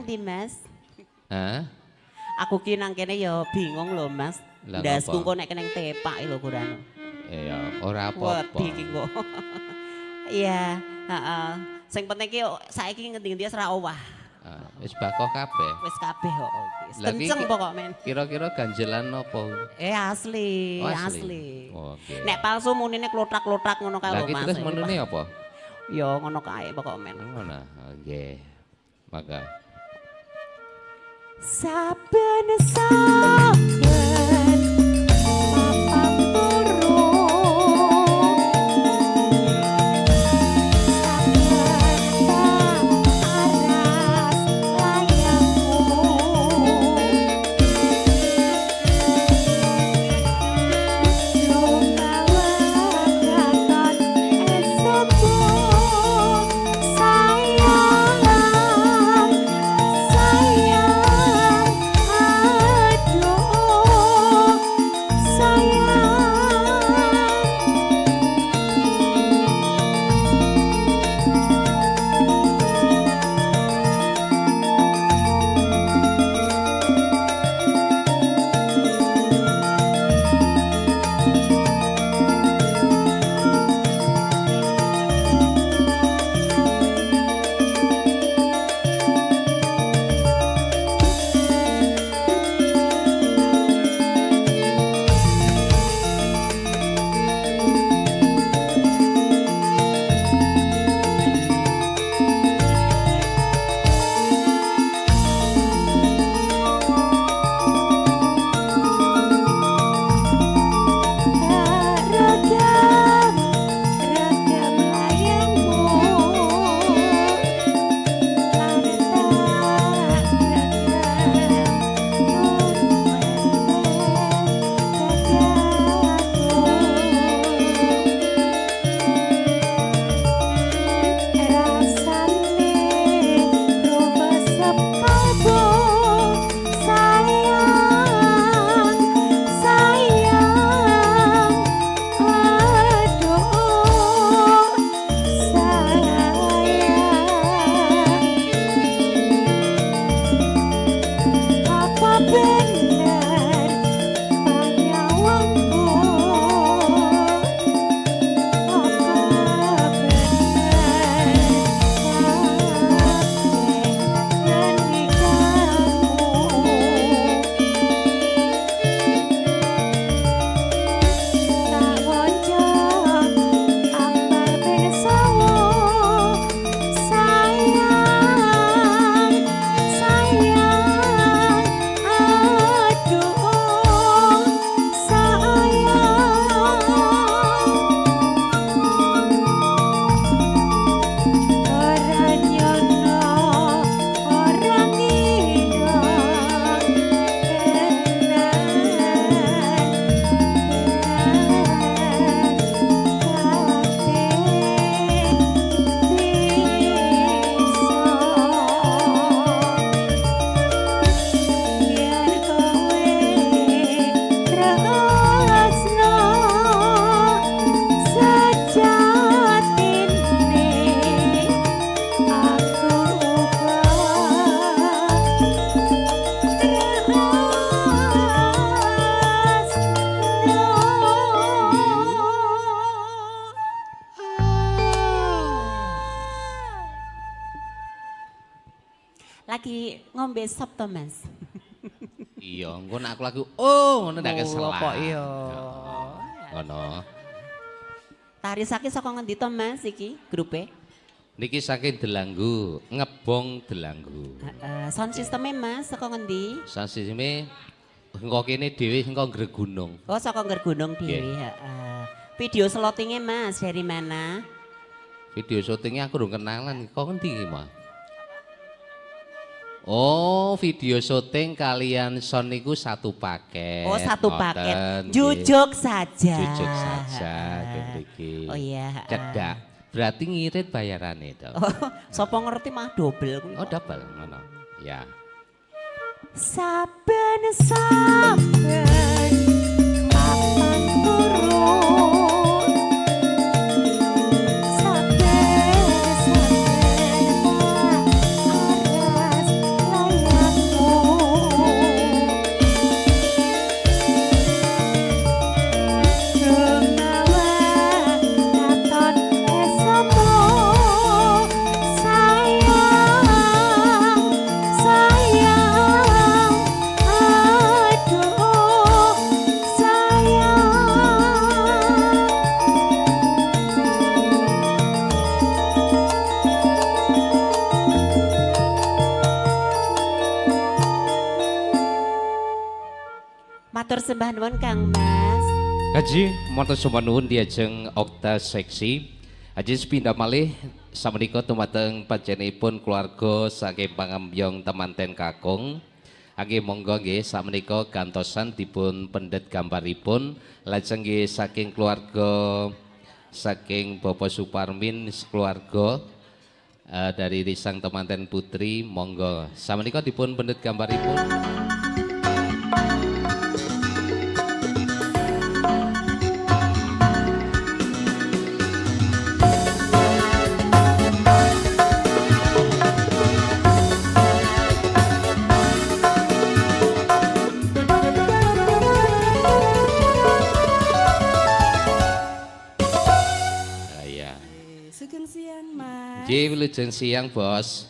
nang ndi, Mas? Hah? Aku ki nang kene ya bingung lho, Mas. Lah, Ndasku ngapa? engko nek kene tepak lho kurang. Iya, ora apa-apa. Wedi ki kok. Iya, heeh. Sing penting ki saiki ngendi-endi wis ra owah. Wis bakok kabeh. Wis kabeh kok. Lah, ki- Kenceng pokok men. Kira-kira ganjelan apa? Asli, Oh, asli. Oke. Nek palsu munine klothak-klothak ngono kae Lah lho, ki Mas. terus menune apa? Ya ngono kae pokok men. Ngono. Nggih. Maka Saben saben papan turun saben aras layangmu Lumawa katon esokmu sayang sayang aduh sayang Ragam, ragam layangmu Lantak, rasane rubah sepabu sayang sayang aduh sayang apa benar panyawangku apa benar sampai nikamu tak wajah ambal besawo sayang sayang aduh sayang orang nyono orang ilang lagi ngombe sop to Mas. iya, engko nek aku lagi ngono ndak kesel. Kok iya. Ngono. Tari saki saka ngendi to Mas iki grupe? Niki saking Delanggu, ngebong Delanggu. Sound systemnya Mas saka ngendi? Sasisime engko kene dhewe engko Ngregunung. Oh saka Nggergunung dhewe, heeh. Video slottingnya Mas dari mana? Video syutingnya aku durung kenalan. Kok ngendi iki, Mas? Oh, video syuting kalian Son niku satu paket. Oh satu Ngoten, paket. nggih. Jujuk saja. Jujuk saja mriki. Oh iya. Cedak. Berarti ngirit bayarannya to. Oh, sapa ngerti mah double kuwi. Oh, double ngono. Ya. Saben saben papan turun saben saben aras Matur sembah nuwun Kang Mas. Haji matur sembah nuwun diajeng Okta Seksi. Haji sepindah malih samenika dumateng panjenenganipun keluarga saking pangambyong temanten kakung. Nggih monggo nggih samenika gantosan dipun pendet gambaripun lajeng nggih saking keluarga saking Bapak Suparmin keluarga dari Risang Temanten Putri monggo samenika dipun pendet gambaripun. Sugeng siang, Mas. Nggih, wilujeng siang, Bos.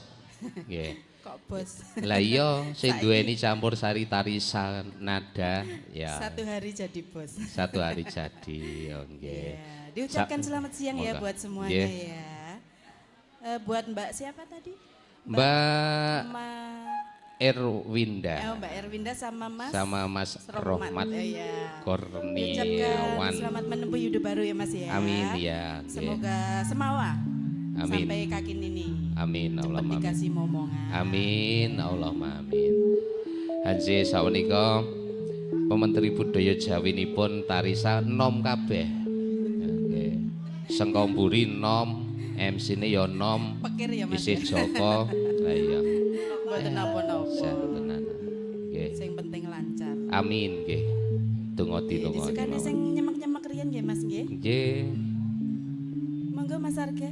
Nggih. Kok bos? Lah iya, sing duweni campur sari tari nada ya. Satu hari jadi bos. Satu hari jadi, oh, nggih. Ya, diucapkan selamat siang ya Moga. buat semuanya Nggih. ya. Buat Mbak siapa tadi? Mbak Ma... Erwinda Mbak Erwinda sama Mas. sama Mas Rohmat Ya. Kurniawan. Diucapkan selamat menempuh hidup baru ya Mas ya. Amin ya. nggih. Semoga semawa. Amin. Sampai kaki nini. Amin Cepat Allahumma amin. dikasih momongan. Amin Allahumma amin. Haji sawenika Pementeri Budaya Jawinipun Tarisa nom kabeh. Nggih. Sengkomburi nom, MC-ne ya nom. Pekir ya Mas. Isih Joko. Lah iya. Mboten napa-napa. Tenan. Nggih. Sing penting lancar. Amin nggih. Donga dinonga. Disukani sing nyemek-nyemek riyen nggih Mas nggih. Nggih. Monggo Mas Arga.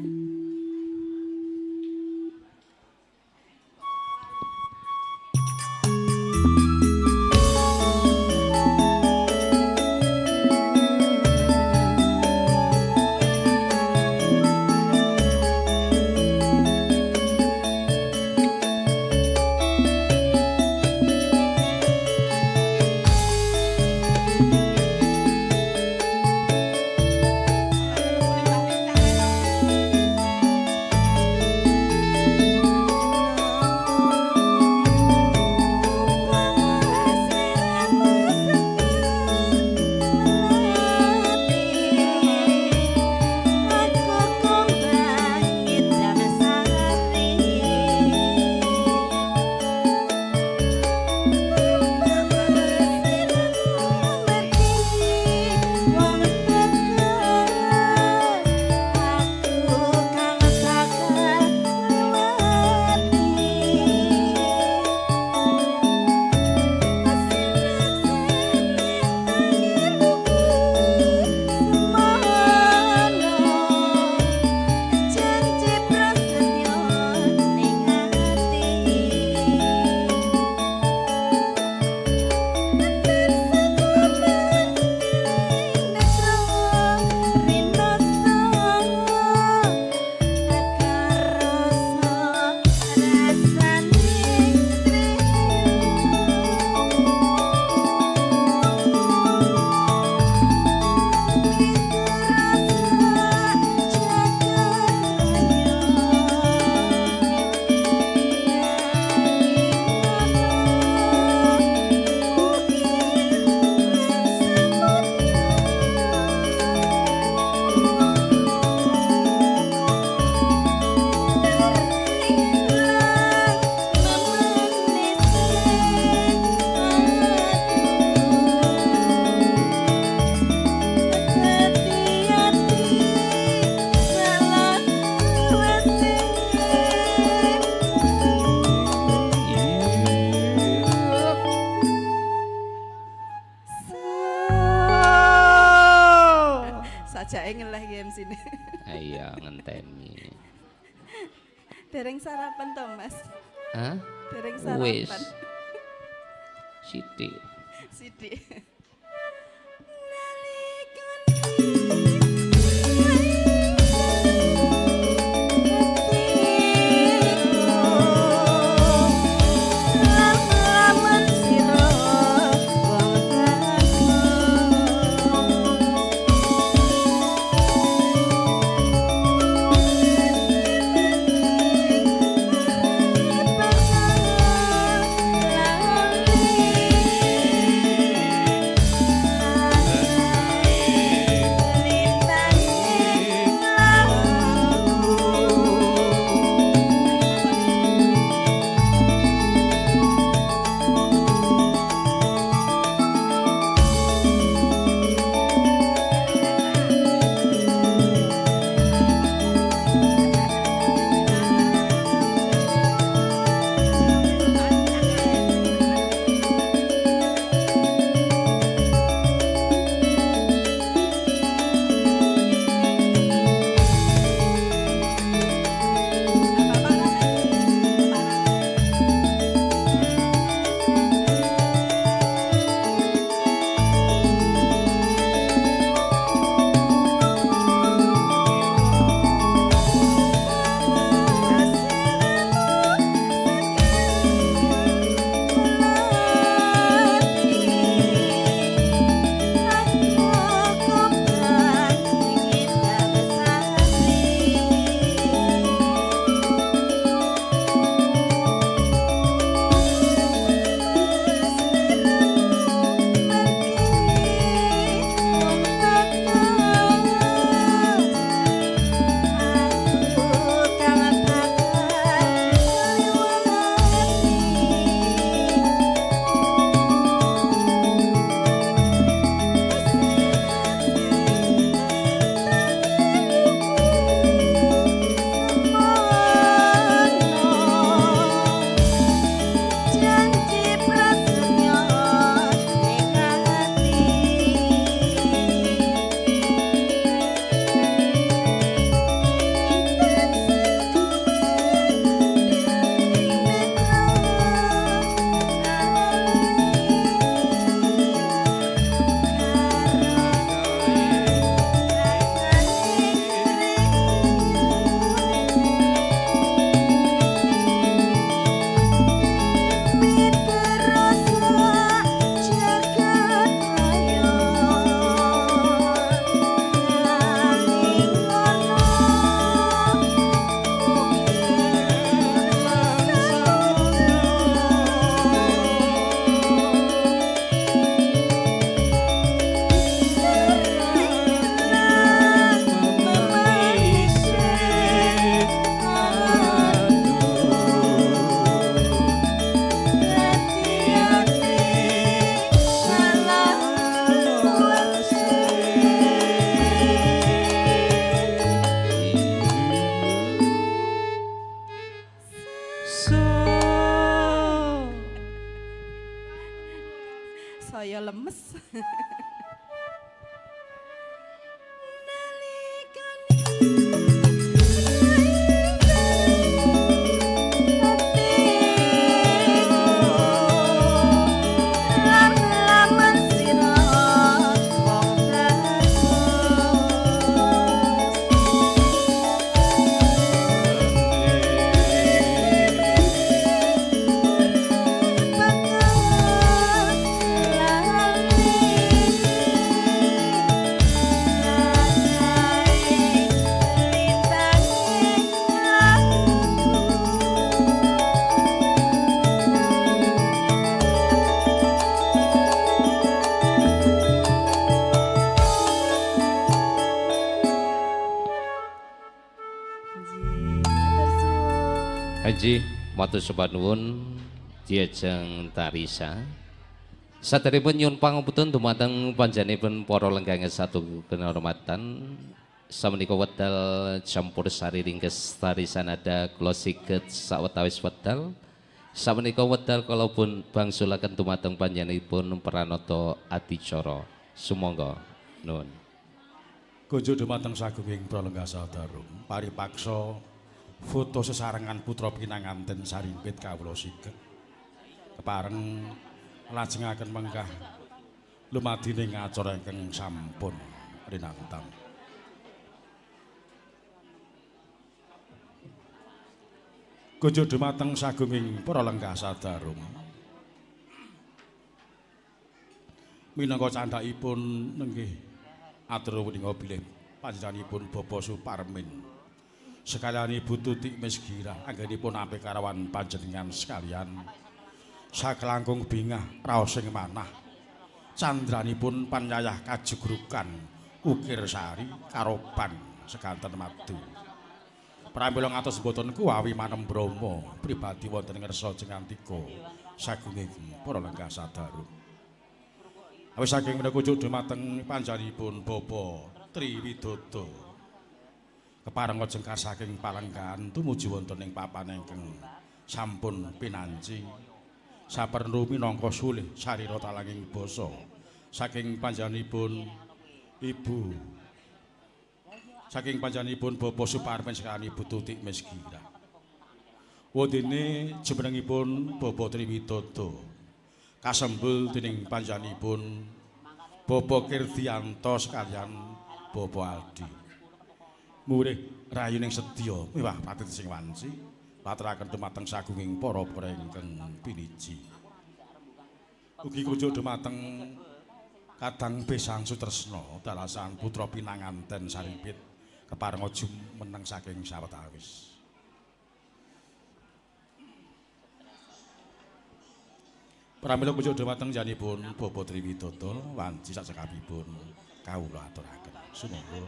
Sajake ngeleh ki MC-ne. Iya ngenteni. Dereng sarapan to, Mas. Hah? Dereng Wis. sarapan. Sithik. Sithik. saya lemes. Haji matur sopan nuwun diajeng Tarisa. Saderengipun nyuwun pangapunten dumateng panjenenganipun para lenggah satu kehormatan. Samenika wedal campur sari ringkes Tarisa nada kula siget sawetawis wedal. Samenika wedal kula pun bangsulaken dumateng panjenenganipun Pranata adicara. Sumangga nuwun. Kunjuk dumateng sagunging pralenggah sadarum paripaksa foto sesarengan putra pinanganten sarimpit kawula siget kepareng lajengaken menggah lumadining acara ingkang sampun rinantam. Kunjuk dumateng sagunging para lenggah sadarum minangka candhakipun nenggih atur punika bilih panjenenganipun Bapak Suparmin sekalian Ibu Tutik Mesgira anggenipun apik karawan panjenengan sekalian sakelangkung bingah raos sing manah candranipun panyayah kajugrukan ukir sari karoban sekanten madu pramila ngatos boten kuwawi manem Brahma pribadi wonten ngersa jengantika sagunging para lenggah sadarum awis saking menika kunjuk dumateng panjenenganipun Bapak Triwidodo kepareng jengkar saking palenggan tumuju wonten ing papan ingkang sampun pinanci saperlu minangka sulih sarira talanging basa saking panjenenganipun Bapak Suparmen sekalian Ibu Tutik Mesgira wondene jumenengipun Bapak Triwidodo kasembul dening panjenenganipun Bapak Kirdianto sekalian Bapak Aldi murih rayuning sedya miwah patih sing wanci paturaken dumateng sagunging para-para ingkang piniji ugi kunjuk dumateng Kadang Besang Sutresna dalasan putra pinanganten sarimpit kepareng jumeneng saking sawetawis pramila kunjuk dumateng janipun Bapak Triwidodo wanci sak cekapipun kawula aturaken sumangga